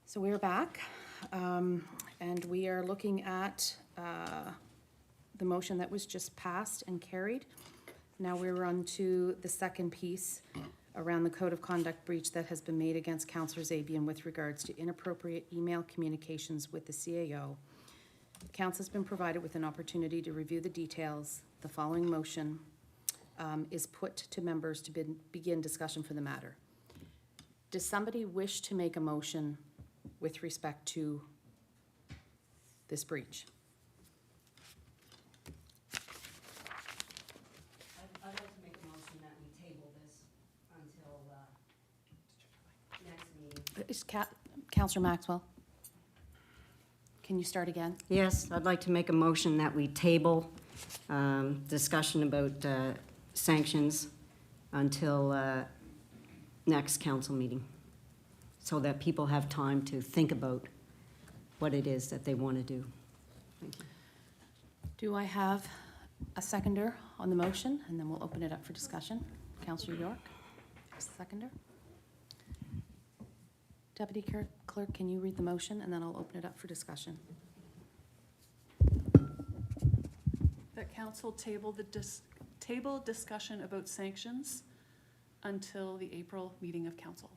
So we're back, and we are looking at the motion that was just passed and carried. Now we're on to the second piece around the code of conduct breach that has been made against Councillor Zabian with regards to inappropriate email communications with the CAO. Council's been provided with an opportunity to review the details. The following motion is put to members to begin discussion for the matter. Does somebody wish to make a motion with respect to this breach? I'd like to make a motion that we table this until next meeting. Is Councillor Maxwell? Can you start again? Yes, I'd like to make a motion that we table discussion about sanctions until next council meeting, so that people have time to think about what it is that they want to do. Thank you. Do I have a seconder on the motion? And then we'll open it up for discussion. Councillor York, seconder. Deputy Clerk, can you read the motion, and then I'll open it up for discussion. That council table table discussion about sanctions until the April meeting of council.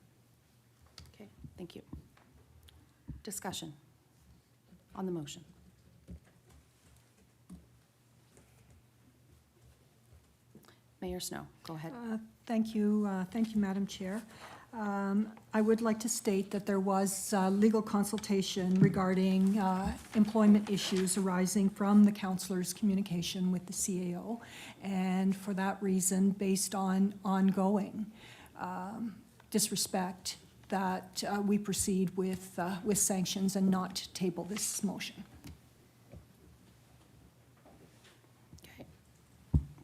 Okay, thank you. Discussion on the motion. Mayor Snow, go ahead. Thank you, Madam Chair. I would like to state that there was legal consultation regarding employment issues arising from the councillor's communication with the CAO. And for that reason, based on ongoing disrespect, that we proceed with sanctions and not table this motion. Okay,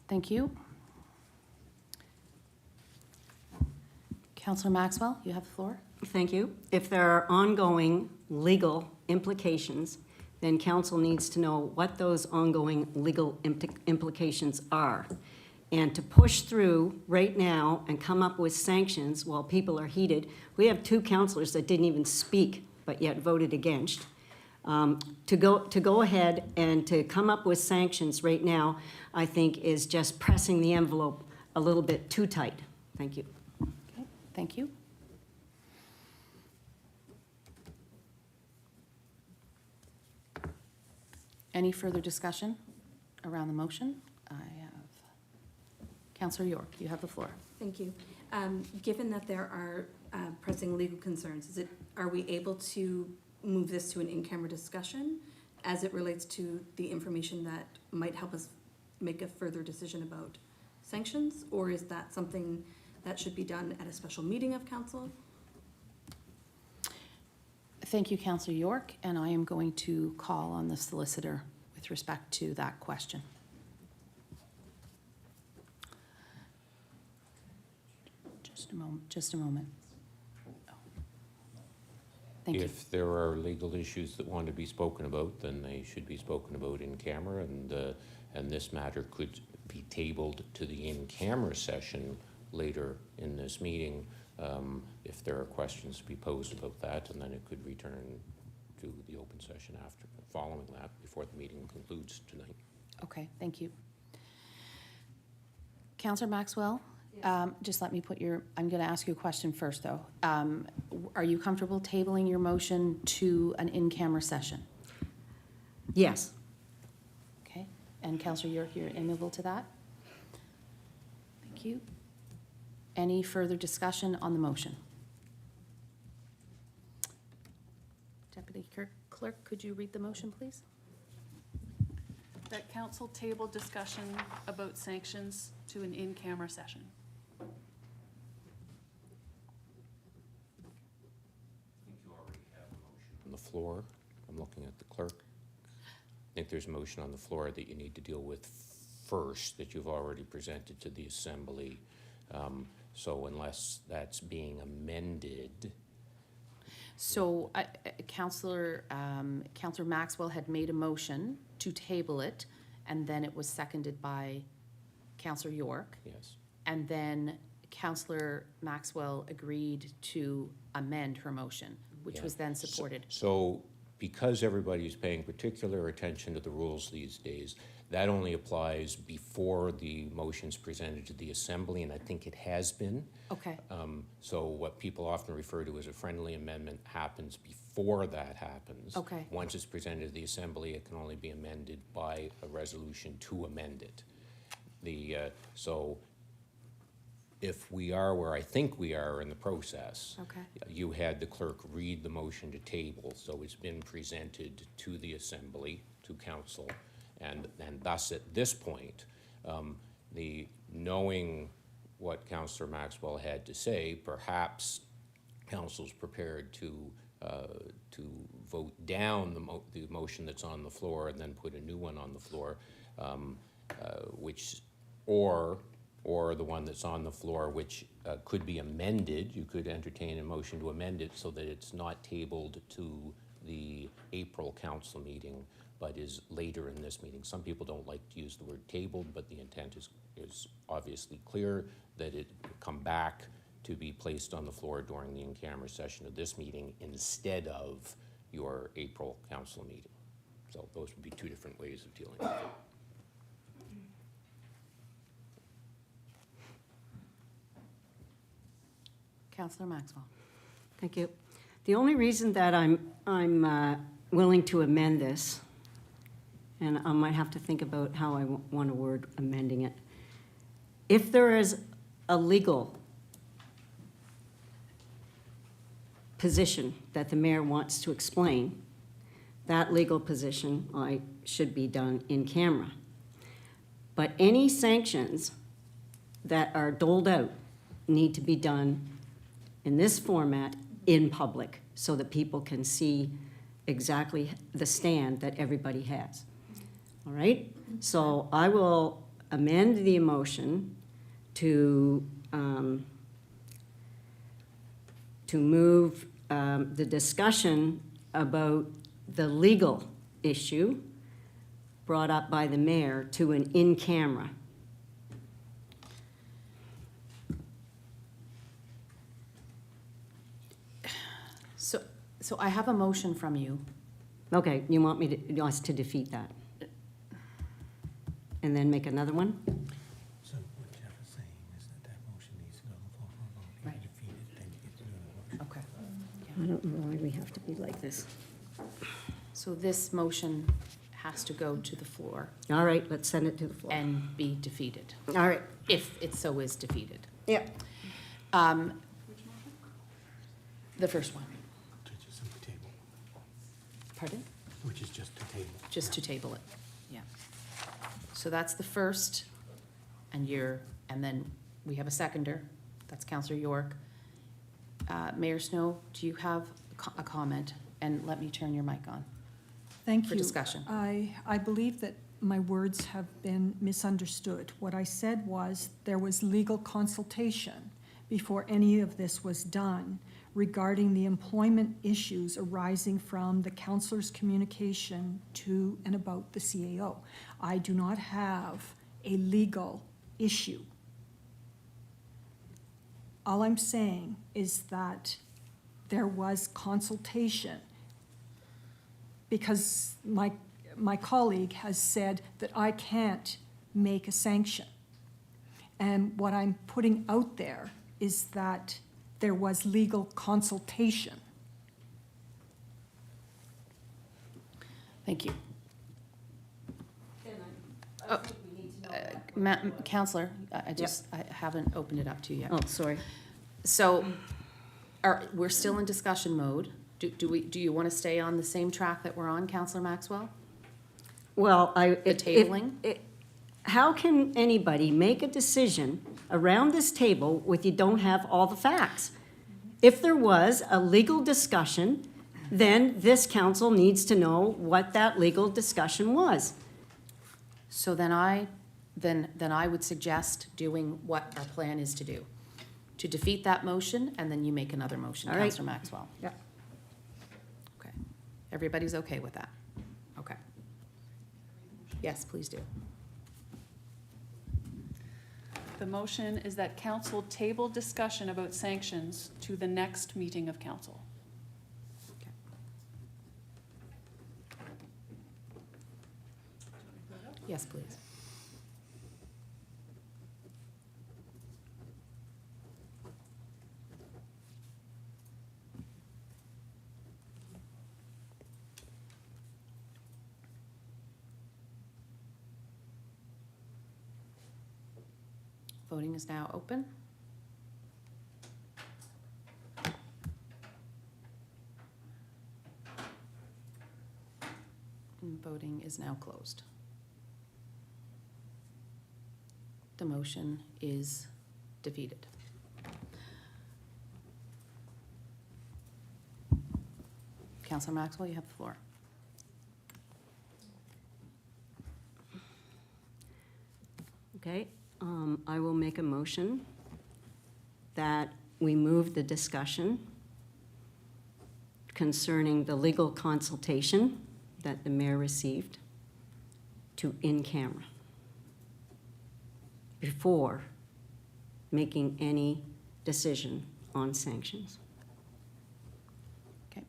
thank you. Councillor Maxwell, you have the floor. Thank you. If there are ongoing legal implications, then council needs to know what those ongoing legal implications are. And to push through right now and come up with sanctions while people are heated, we have 2 councillors that didn't even speak but yet voted against. To go ahead and to come up with sanctions right now, I think is just pressing the envelope a little bit too tight. Thank you. Okay, thank you. Any further discussion around the motion? I have Councillor York, you have the floor. Thank you. Given that there are pressing legal concerns, are we able to move this to an in-camera discussion as it relates to the information that might help us make a further decision about sanctions? Or is that something that should be done at a special meeting of council? Thank you, Councillor York, and I am going to call on the solicitor with respect to that question. Just a moment. Thank you. If there are legal issues that want to be spoken about, then they should be spoken about in camera, and this matter could be tabled to the in-camera session later in this meeting, if there are questions to be posed about that, and then it could return to the open session after, following that, before the meeting concludes tonight. Okay, thank you. Councillor Maxwell, just let me put I'm going to ask you a question first, though. Are you comfortable tabling your motion to an in-camera session? Yes. Okay, and Councillor York, you're amenable to that? Thank you. Any further discussion on the motion? Deputy Clerk, could you read the motion, please? That council table discussion about sanctions to an in-camera session. On the floor, I'm looking at the clerk. I think there's a motion on the floor that you need to deal with first, that you've already presented to the assembly. So unless that's being amended, So Councillor Maxwell had made a motion to table it, and then it was seconded by Councillor York. yes. And then Counselor Maxwell agreed to amend her motion, which Yeah. was then supported. So because everybody is paying particular attention to the rules these days, that only applies before the motion's presented to the Assembly, and I think it has been. Okay, So what people often refer to as a friendly amendment happens before that happens. Okay. Once it's presented to the Assembly, it can only be amended by a resolution to amend it. So if we are where I think we are in the process. Okay. You had the clerk read the motion to table, so it's been presented to the Assembly, to council, and thus at this point, knowing what Councillor Maxwell had to say, perhaps council's prepared to vote down the motion that's on the floor and then put a new one on the floor, or the one that's on the floor, which could be amended. You could entertain a motion to amend it so that it's not tabled to the April council meeting, but is later in this meeting. Some people don't like to use the word tabled, but the intent is obviously clear that it come back to be placed on the floor during the in-camera session of this meeting instead of your April council meeting. So those would be two different ways of dealing with it. Counselor Maxwell. Thank you. The only reason that I'm willing to amend this, and I might have to think about how I want to word amending it. If there is a legal position that the mayor wants to explain, that legal position should be done in camera. But any sanctions that are doled out need to be done in this format in public so that people can see exactly the stand that everybody has. All right? So I will amend the motion to move the discussion about the legal issue brought up by the mayor to an in-camera. So I have a motion from you. Okay, you want us to defeat that? And then make another one? So what Jeff is saying is that motion needs to go on the floor for a vote. If Right. you defeat it, then you get to do another motion. Okay. I don't know why we have to be like this. So this motion has to go to the floor All right, let's send it to the floor. and be defeated, All right, if it so is defeated. yeah. The first one, Which is simply table, pardon? which is just to table. Just to table it, yeah. So that's the first, and then we have a seconder, that's Councillor York. Mayor Snow, do you have a comment? And let me turn your mic on. Thank you. For discussion. I believe that my words have been misunderstood. What I said was there was legal consultation before any of this was done regarding the employment issues arising from the councillor's communication to and about the CAO. I do not have a legal issue. All I'm saying is that there was consultation because my colleague has said that I can't make a sanction. And what I'm putting out there is that there was legal consultation. Thank you. Counselor, I haven't opened it up to you yet. Oh, sorry. So, we're still in discussion mode. Do you want to stay on the same track that we're on, Councillor Maxwell? Well, The tabling? How can anybody make a decision around this table if you don't have all the facts? If there was a legal discussion, then this council needs to know what that legal discussion was. So then I would suggest doing what our plan is to do. To defeat that motion, and then you make another motion, All right. Councillor Maxwell. Yeah. Okay. Everybody's okay with that? Okay. Yes, please do. The The motion is that council table discussion about sanctions to the next meeting of council. Yes, please. Voting is now open. And voting is now closed. The motion is defeated. Councillor Maxwell, you have the floor. Okay, I will make a motion that we move the discussion concerning the legal consultation that the mayor received to in camera before making any decision on sanctions. Okay.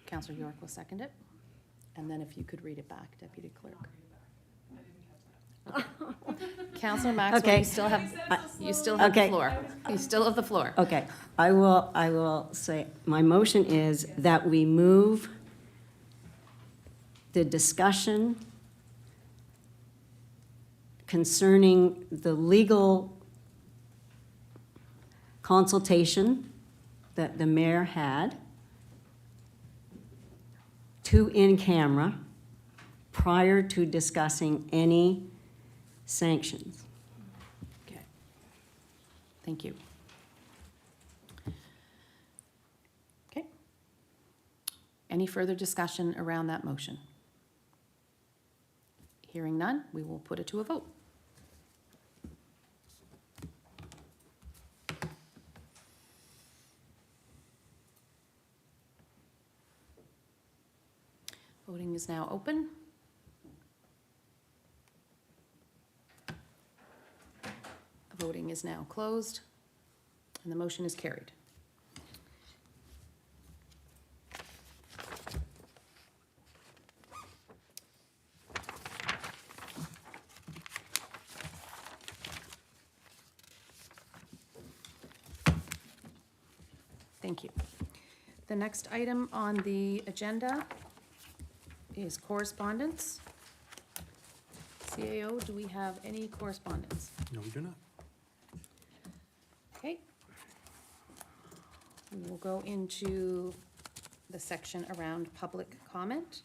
Councillor York will second it. And then if you could read it back, Deputy Clerk. Councillor Maxwell, Okay. you still have the Okay. floor. You still have the floor. Okay, I will say, my motion is that we move the discussion concerning the legal consultation that the mayor had to in camera prior to discussing any sanctions. Okay. Thank you. Okay. Any further discussion around that motion? Hearing none, we will put it to a vote. Voting is now open. Voting is now closed, and the motion is carried. Thank you. The next item on the agenda is correspondence. CAO, do we have any correspondence? No, we do not. Okay. We will go into the section around public comment.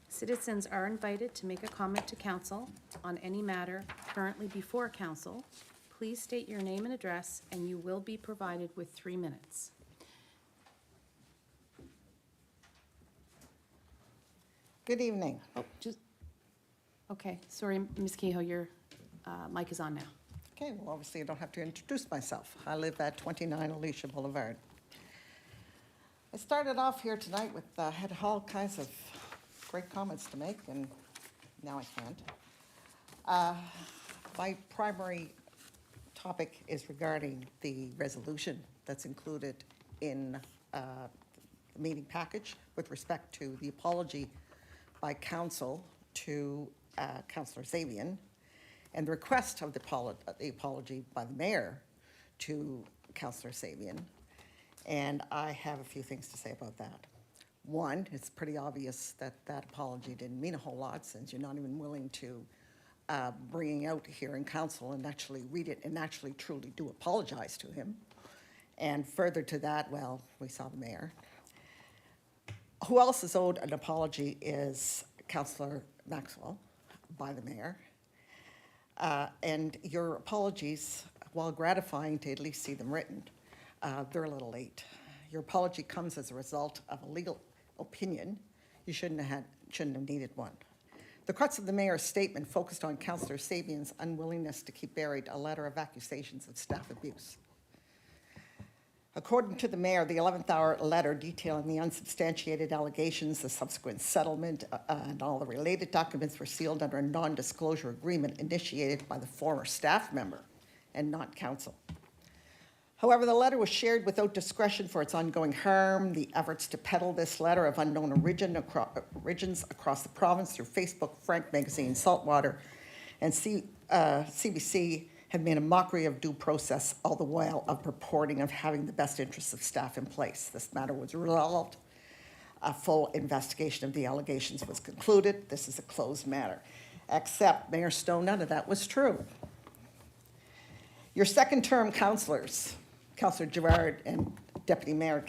Citizens are invited to make a comment to council on any matter currently before council. Please state your name and address, and you will be provided with 3 minutes. Good evening. Oh, okay, sorry, Ms. Kehoe, your mic is on now. Okay, well, obviously I don't have to introduce myself. I live at 29 Alicia Boulevard. I started off here tonight with, had all kinds of great comments to make, and now I can't. My primary topic is regarding the resolution that's included in the meeting package with respect to the apology by council to Councillor Sabian, and the request of the apology by the mayor to Councillor Sabian. And I have a few things to say about that. One, it's pretty obvious that that apology didn't mean a whole lot, since you're not even willing to bring it out here in council and actually read it and actually truly do apologize to him. And further to that, well, we saw the mayor. Who else is owed an apology is Councillor Maxwell by the mayor. And your apologies, while gratifying to at least see them written, they're a little late. Your apology comes as a result of a legal opinion. You shouldn't have needed one. The crux of the mayor's statement focused on Councillor Sabian's unwillingness to keep buried a letter of accusations of staff abuse. According to the mayor, the 11th hour letter detailing the unsubstantiated allegations, the subsequent settlement, and all the related documents were sealed under a non-disclosure agreement initiated by the former staff member and not council. However, the letter was shared without discretion for its ongoing harm. The efforts to peddle this letter of unknown origins across the province through Facebook, Frank Magazine, Saltwater, and CBC have made a mockery of due process, all the while of purporting of having the best interests of staff in place. This matter was resolved. A full investigation of the allegations was concluded. This is a closed matter. Except, Mayor Snow, none of that was true. Your second-term councillors, Councillor Gerard and Deputy Mayor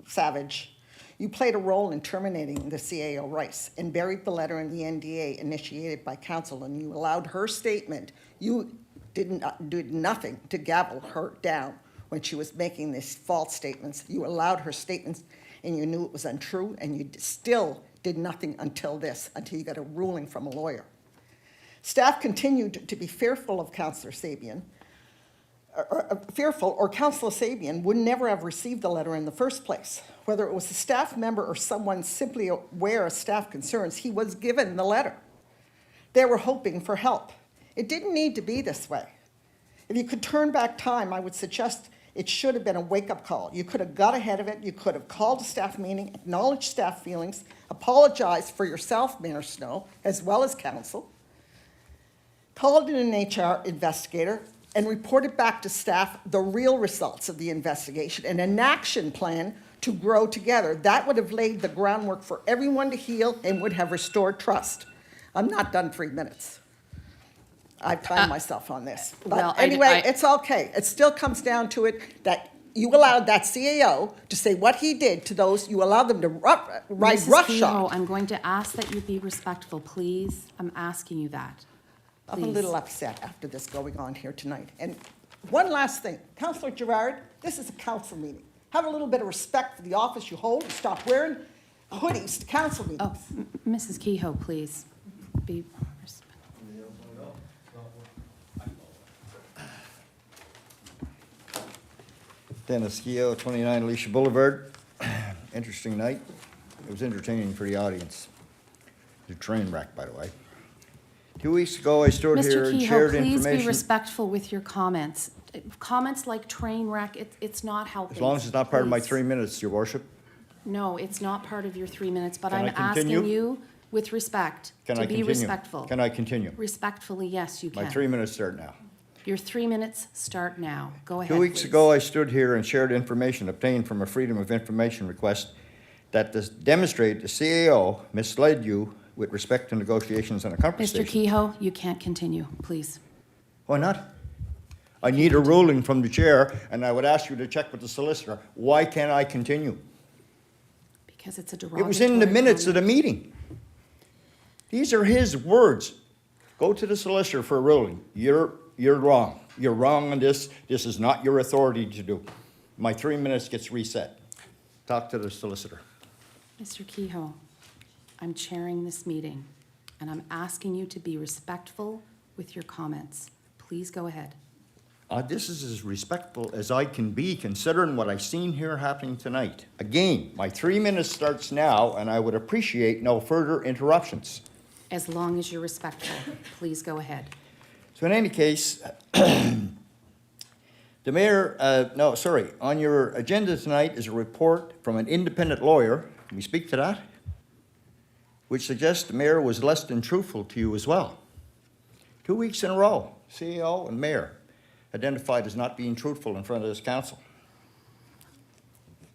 Savage, you played a role in terminating the CAO Rice and buried the letter in the NDA initiated by council, and you allowed her statement. You did nothing to gavel her down when she was making these false statements. You allowed her statements, and you knew it was untrue, and you still did nothing until you got a ruling from a lawyer. Staff continued to be fearful of Councillor Sabian, or Councillor Sabian would never have received the letter in the first place. Whether it was a staff member or someone simply aware of staff concerns, he was given the letter. They were hoping for help. It didn't need to be this way. If you could turn back time, I would suggest it should have been a wake-up call. You could have got ahead of it. You could have called a staff meeting, acknowledged staff feelings, apologized for yourself, Mayor Snow, as well as council, called in an HR investigator, and reported back to staff the real results of the investigation and an action plan to grow together. That would have laid the groundwork for everyone to heal and would have restored trust. I'm not done 3 minutes. I've timed myself on this. But well, anyway, it's okay. It still comes down to it that you allowed that CAO to say what he did to those, you allowed them to ride Mrs. roughshod. Kehoe, I'm going to ask that you be respectful, please. I'm asking you that. I'm a Please. little upset after this going on here tonight. And one last thing, Councillor Gerard, this is a council meeting. Have a little bit of respect for the office you hold and stop wearing hoodies to council meetings. Oh, Mrs. Kehoe, please. Be respectful. Dennis Kehoe, 29 Alicia Boulevard. Interesting night. It was entertaining for the audience. The train wreck, by the way. 2 weeks ago, I stood here Mr. and Kehoe, shared please be information. respectful with your comments. Comments like train wreck, it's not helping. As long as it's not part of my Please. 3 minutes, Your Worship. No, it's not part of your 3 minutes, but Can I'm I continue? asking you with respect Can I to be continue? respectful. Can I continue? Respectfully, yes, you My can. 3 minutes start now. Your 3 minutes start now. Go ahead, 2 weeks please. ago, I stood here and shared information obtained from a Freedom of Information request that demonstrated the CAO misled you with respect to negotiations on a Mr. compensation. Kehoe, you can't continue, please. Why not? I need a ruling from the chair, and I would ask you to check with the solicitor. Why can't I continue? Because it's a It derogatory was in the minutes of the comment. meeting. These are his words. Go to the solicitor for a ruling. You're wrong. You're wrong on this. This is not your authority to do. My 3 minutes gets reset. Talk to the solicitor. Mr. Kehoe, I'm chairing this meeting, and I'm asking you to be respectful with your comments. Please go ahead. This is as respectful as I can be, considering what I've seen here happening tonight. Again, my 3 minutes starts now, and I would appreciate no further interruptions. As long as you're respectful, please go ahead. So in any case, the mayor, on your agenda tonight is a report from an independent lawyer. Can we speak to that? Which suggests the mayor was less than truthful to you as well. 2 weeks in a row, CEO and mayor identified as not being truthful in front of this council.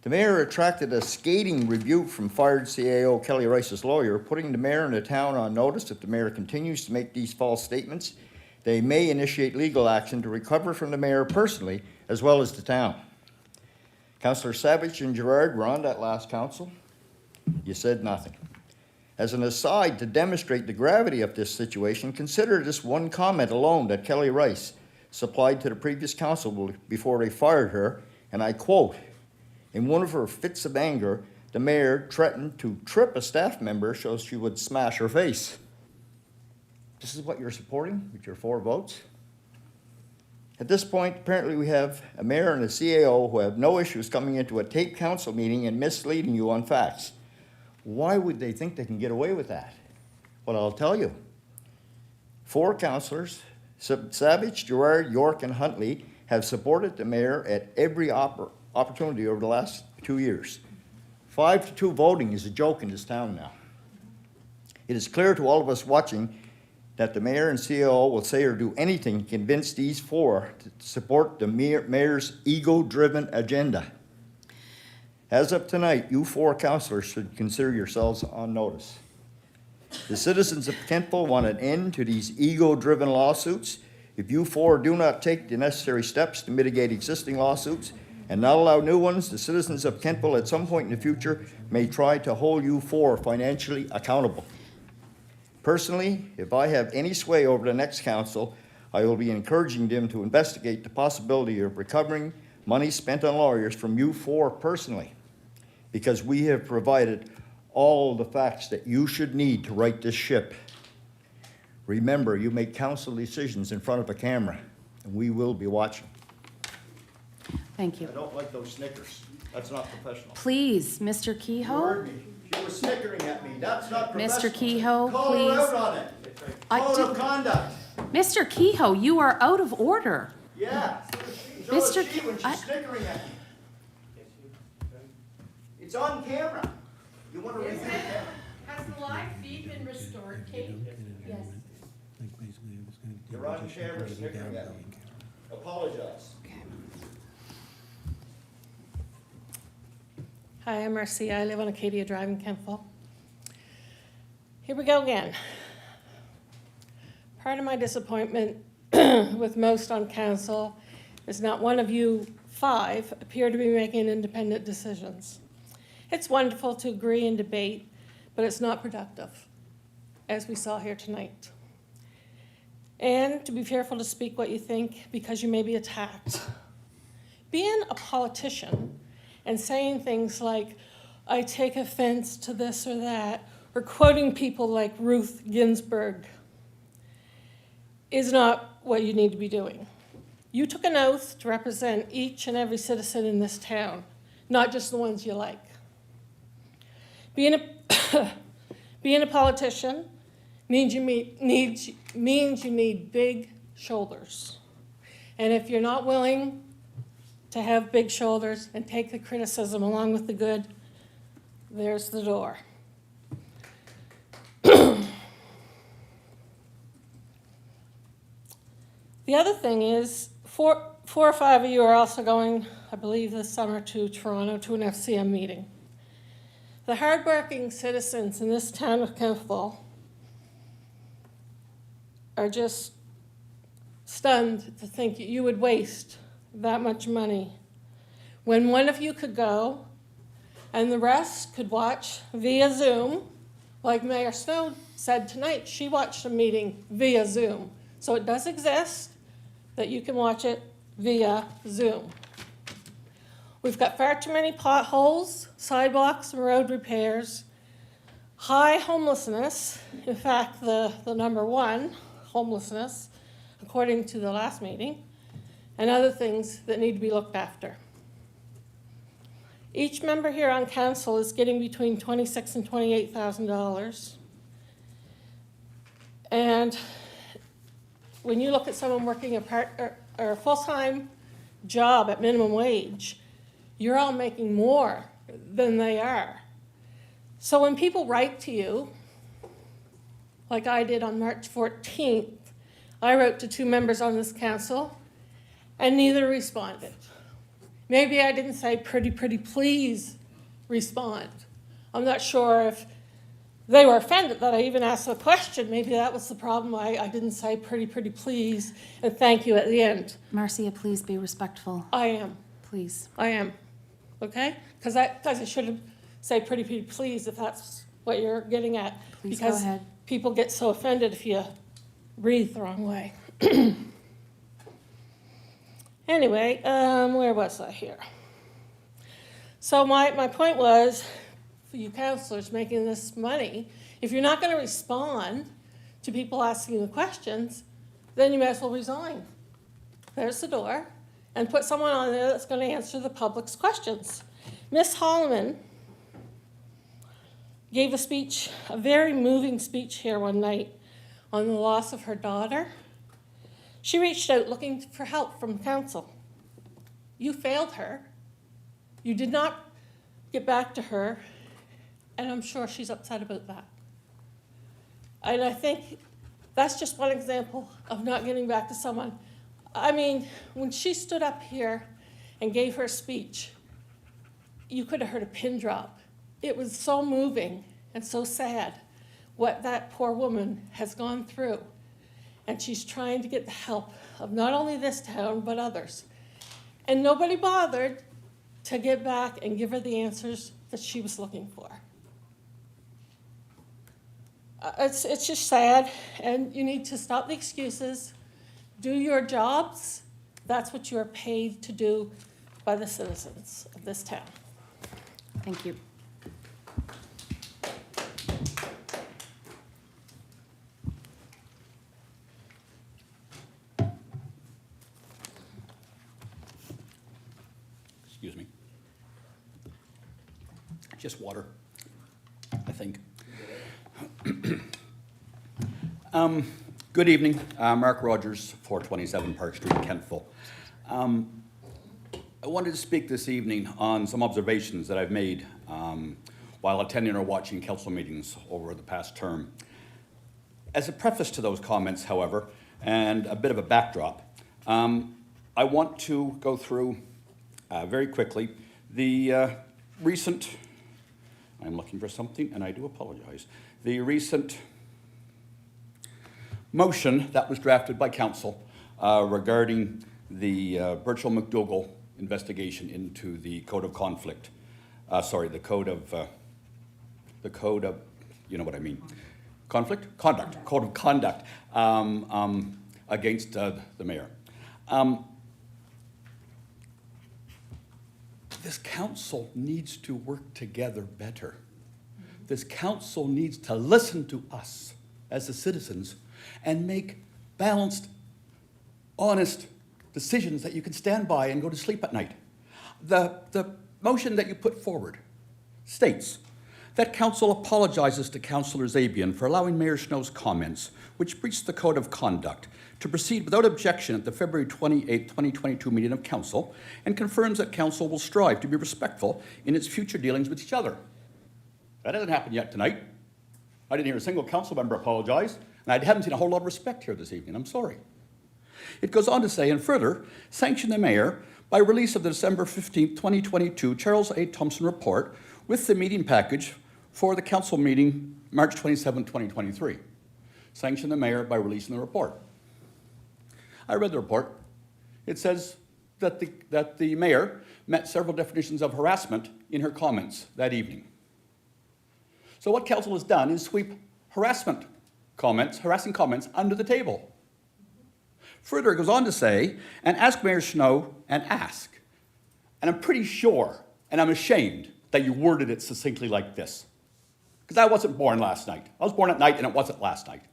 The mayor attracted a scathing rebuke from fired CAO Kelly Rice's lawyer, putting the mayor and the town on notice if the mayor continues to make these false statements, they may initiate legal action to recover from the mayor personally, as well as the town. Councillor Savage and Gerard were on that last council. You said nothing. As an aside, to demonstrate the gravity of this situation, consider this one comment alone that Kelly Rice supplied to the previous council before they fired her, and I quote, "In one of her fits of anger, the mayor threatened to trip a staff member so she would smash her face." This is what you're supporting with your 4 votes? At this point, apparently we have a mayor and a CAO who have no issues coming into a taped council meeting and misleading you on facts. Why would they think they can get away with that? Well, I'll tell you. 4 councillors, Savage, Gerard, York, and Huntley, have supported the mayor at every opportunity over the last 2 years. 5-2 voting is a joke in this town now. It is clear to all of us watching that the mayor and CAO will say or do anything to convince these 4 to support the mayor's ego-driven agenda. As of tonight, you 4 councillors should consider yourselves on notice. The citizens of Kentville want an end to these ego-driven lawsuits. If you 4 do not take the necessary steps to mitigate existing lawsuits and not allow new ones, the citizens of Kentville at some point in the future may try to hold you 4 financially accountable. Personally, if I have any sway over the next council, I will be encouraging them to investigate the possibility of recovering money spent on lawyers from you 4 personally, because we have provided all the facts that you should need to right this ship. Remember, you make council decisions in front of a camera, and we will be watching. Thank you. I don't like those snickers. That's not professional. Please, Mr. You Kehoe? heard me. She was snickering at me. That's not professional. Mr. Kehoe, Call her out please. on it. I Code of did- conduct. Mr. Kehoe, you are out of order. Yeah. So Mr. is she when I- she's snickering at me. It's on camera. You want to review the camera? Has the live feed been restored, Kate? Yes. You're on camera snickering at me. Apologize. Hi, I'm Marcia. I live on Acadia Drive in Kentville. Here we go again. Part of my disappointment with most on council is not one of you 5 appear to be making independent decisions. It's wonderful to agree and debate, but it's not productive, as we saw here tonight. And to be fearful to speak what you think because you may be attacked. Being a politician and saying things like, I take offense to this or that, or quoting people like Ruth Ginsburg, is not what you need to be doing. You took an oath to represent each and every citizen in this town, not just the ones you like. Being a politician means you need big shoulders. And if you're not willing to have big shoulders and take the criticism along with the good, there's the door. The other thing is, 4 or 5 of you are also going, I believe, this summer to Toronto to an FCM meeting. The hardworking citizens in this town of Kentville are just stunned to think you would waste that much money when one of you could go and the rest could watch via Zoom. Like Mayor Snow said tonight, she watched a meeting via Zoom. So it does exist that you can watch it via Zoom. We've got far too many potholes, sidewalks, and road repairs, high homelessness, in fact, the number 1 homelessness, according to the last meeting, and other things that need to be looked after. Each member here on council is getting between $26,000 and $28,000. And when you look at someone working a full-time job at minimum wage, you're all making more than they are. So when people write to you, like I did on March 14th, I wrote to 2 members on this council, and neither responded. Maybe I didn't say, pretty please respond. I'm not sure if they were offended that I even asked the question. Maybe that was the problem. I didn't say pretty please and thank you at the end. Marcia, please be respectful. I am. Please. I am. Okay? Because I should have said pretty please if that's what you're getting at. Please go Because ahead. people get so offended if you breathe the wrong way. Anyway, where was I here? So my point was, for you counselors making this money, if you're not going to respond to people asking the questions, then you may as well resign. there's the door, and put someone on there that's going to answer the public's questions. Miss Holloman gave a speech, a very moving speech here one night on the loss of her daughter. She reached out looking for help from council. You failed her. You did not get back to her, and I'm sure she's upset about that. And I think that's just one example of not getting back to someone. I mean, when she stood up here and gave her speech, you could have heard a pin drop. It was so moving and so sad what that poor woman has gone through. And she's trying to get the help of not only this town, but others. And nobody bothered to get back and give her the answers that she was looking for. It's just sad, and you need to stop the excuses. Do your jobs. That's what you are paid to do by the citizens of this town. Thank you. Excuse me. Just water, I think. Good evening. Mark Rogers, 427 Park Street, Kentville. I wanted to speak this evening on some observations that I've made while attending or watching council meetings over the past term. As a preface to those comments, however, and a bit of a backdrop, I want to go through very quickly the recent, I'm looking for something and I do apologize, the recent motion that was drafted by council regarding the Birchall McDougall investigation into the code of conflict. The code of, you know what I mean. Conflict? Conduct. Code of conduct against the mayor. This council needs to work together better. This council needs to listen to us as the citizens and make balanced, honest decisions that you can stand by and go to sleep at night. The motion that you put forward states that council apologizes to Councillor Zabian for allowing Mayor Snow's comments, which breached the code of conduct, to proceed without objection at the February 28, 2022 meeting of council, and confirms that council will strive to be respectful in its future dealings with each other. That hasn't happened yet tonight. I didn't hear a single council member apologize, and I haven't seen a whole lot of respect here this evening. I'm sorry. It goes on to say, and further, sanction the mayor by release of the December 15, 2022 Charles A. Thompson report with the meeting package for the council meeting March 27, 2023. Sanction the mayor by releasing the report. I read the report. It says that the mayor met several definitions of harassment in her comments that evening. So what council has done is sweep harassing comments under the table. Further, it goes on to say, and ask Mayor Snow, and I'm pretty sure, and I'm ashamed that you worded it succinctly like this, because I wasn't born last night. I was born at night, and it wasn't last night.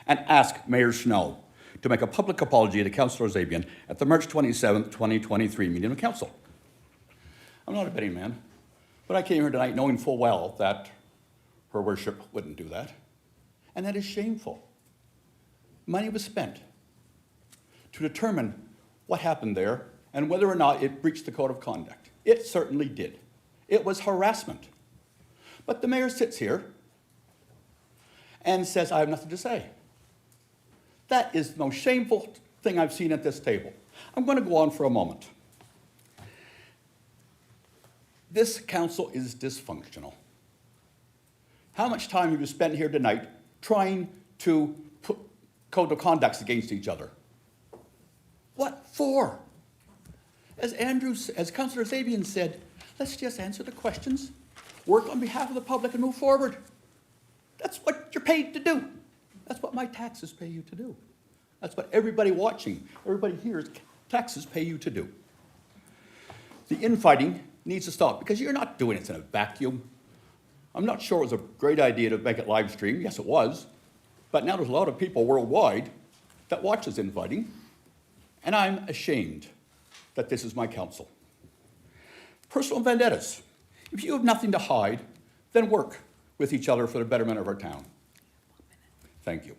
And ask Mayor Snow to make a public apology to Councillor Zabian at the March 27, 2023 meeting of council. I'm not a betting man, but I came here tonight knowing full well that her worship wouldn't do that, and that is shameful. Money was spent to determine what happened there and whether or not it breached the code of conduct. It certainly did. It was harassment. But the mayor sits here and says, I have nothing to say. That is the most shameful thing I've seen at this table. I'm going to go on for a moment. This council is dysfunctional. How much time have you spent here tonight trying to put code of conducts against each other? What for? As Councillor Zabian said, let's just answer the questions, work on behalf of the public and move forward. That's what you're paid to do. That's what my taxes pay you to do. That's what everybody watching, everybody here's taxes pay you to do. The infighting needs to stop because you're not doing it in a vacuum. I'm not sure it was a great idea to make it live stream. Yes, it was. But now there's a lot of people worldwide that watch this infighting. And I'm ashamed that this is my council. Personal vendettas. If you have nothing to hide, then work with each other for the betterment of our town. Thank you.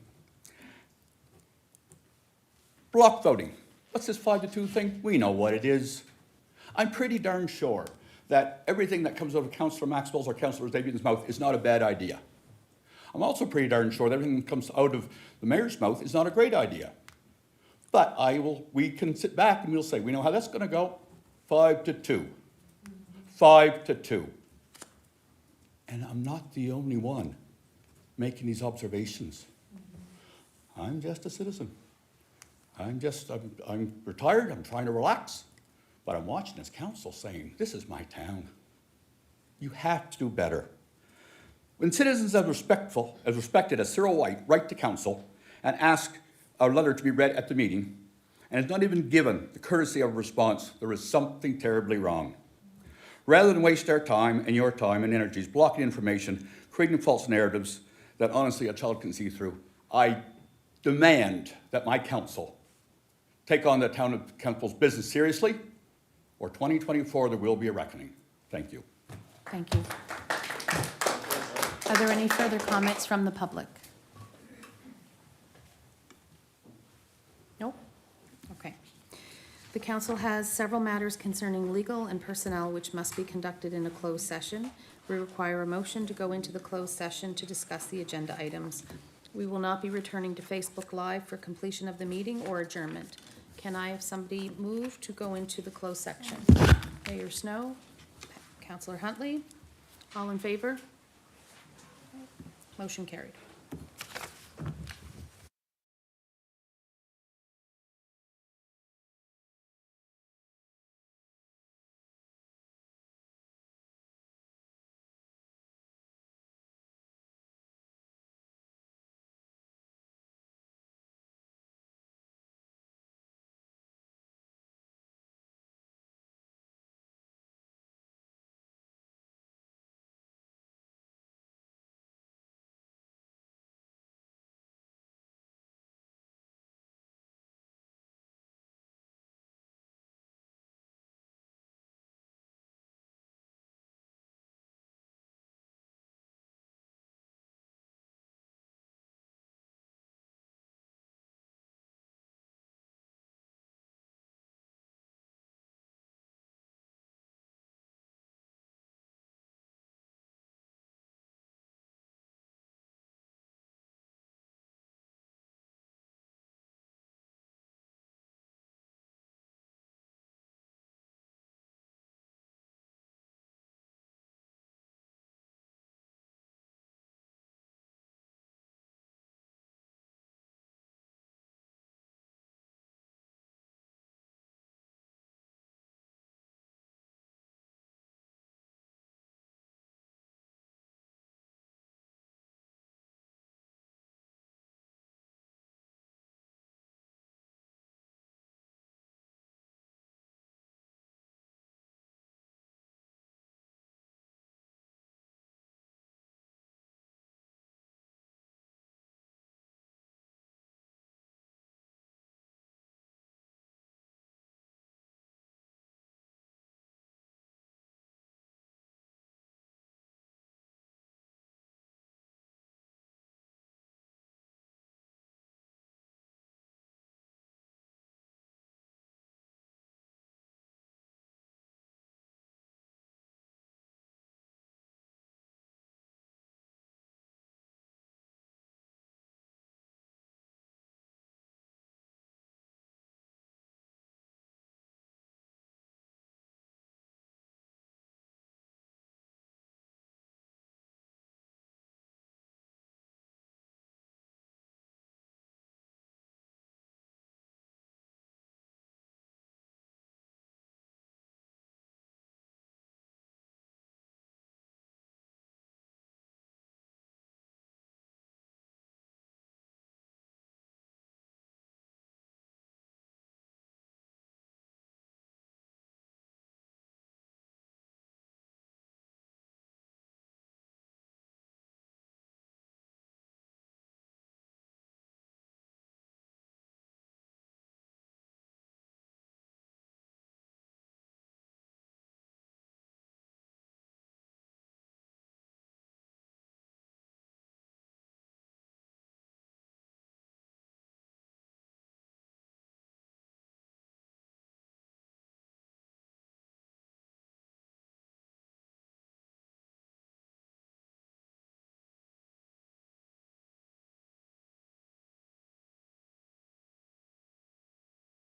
Block voting. What's this 5-2 thing? We know what it is. I'm pretty darn sure that everything that comes out of Councillor Maxwell's or Councillor Davian's mouth is not a bad idea. I'm also pretty darn sure that everything that comes out of the mayor's mouth is not a great idea. But we can sit back and we'll say, we know how that's going to go. 5-2. 5-2. And I'm not the only one making these observations. I'm just a citizen. I'm retired, I'm trying to relax, but I'm watching this council saying, this is my town. You have to do better. When citizens as respected as Cyril White write to council and ask a letter to be read at the meeting, and is not even given the courtesy of a response, there is something terribly wrong. Rather than waste our time and your time and energies blocking information, creating false narratives that honestly a child can see through, I demand that my council take on the town of Kentville's business seriously, or 2024 there will be a reckoning. Thank you. Thank you. Are there any further comments from the public? Nope? Okay. The council has several matters concerning legal and personnel which must be conducted in a closed session. We require a motion to go into the closed session to discuss the agenda items. We will not be returning to Facebook Live for completion of the meeting or adjournment. Can I have somebody move to go into the closed section? Mayor Snow, Councillor Huntley, all in favor? Motion carried.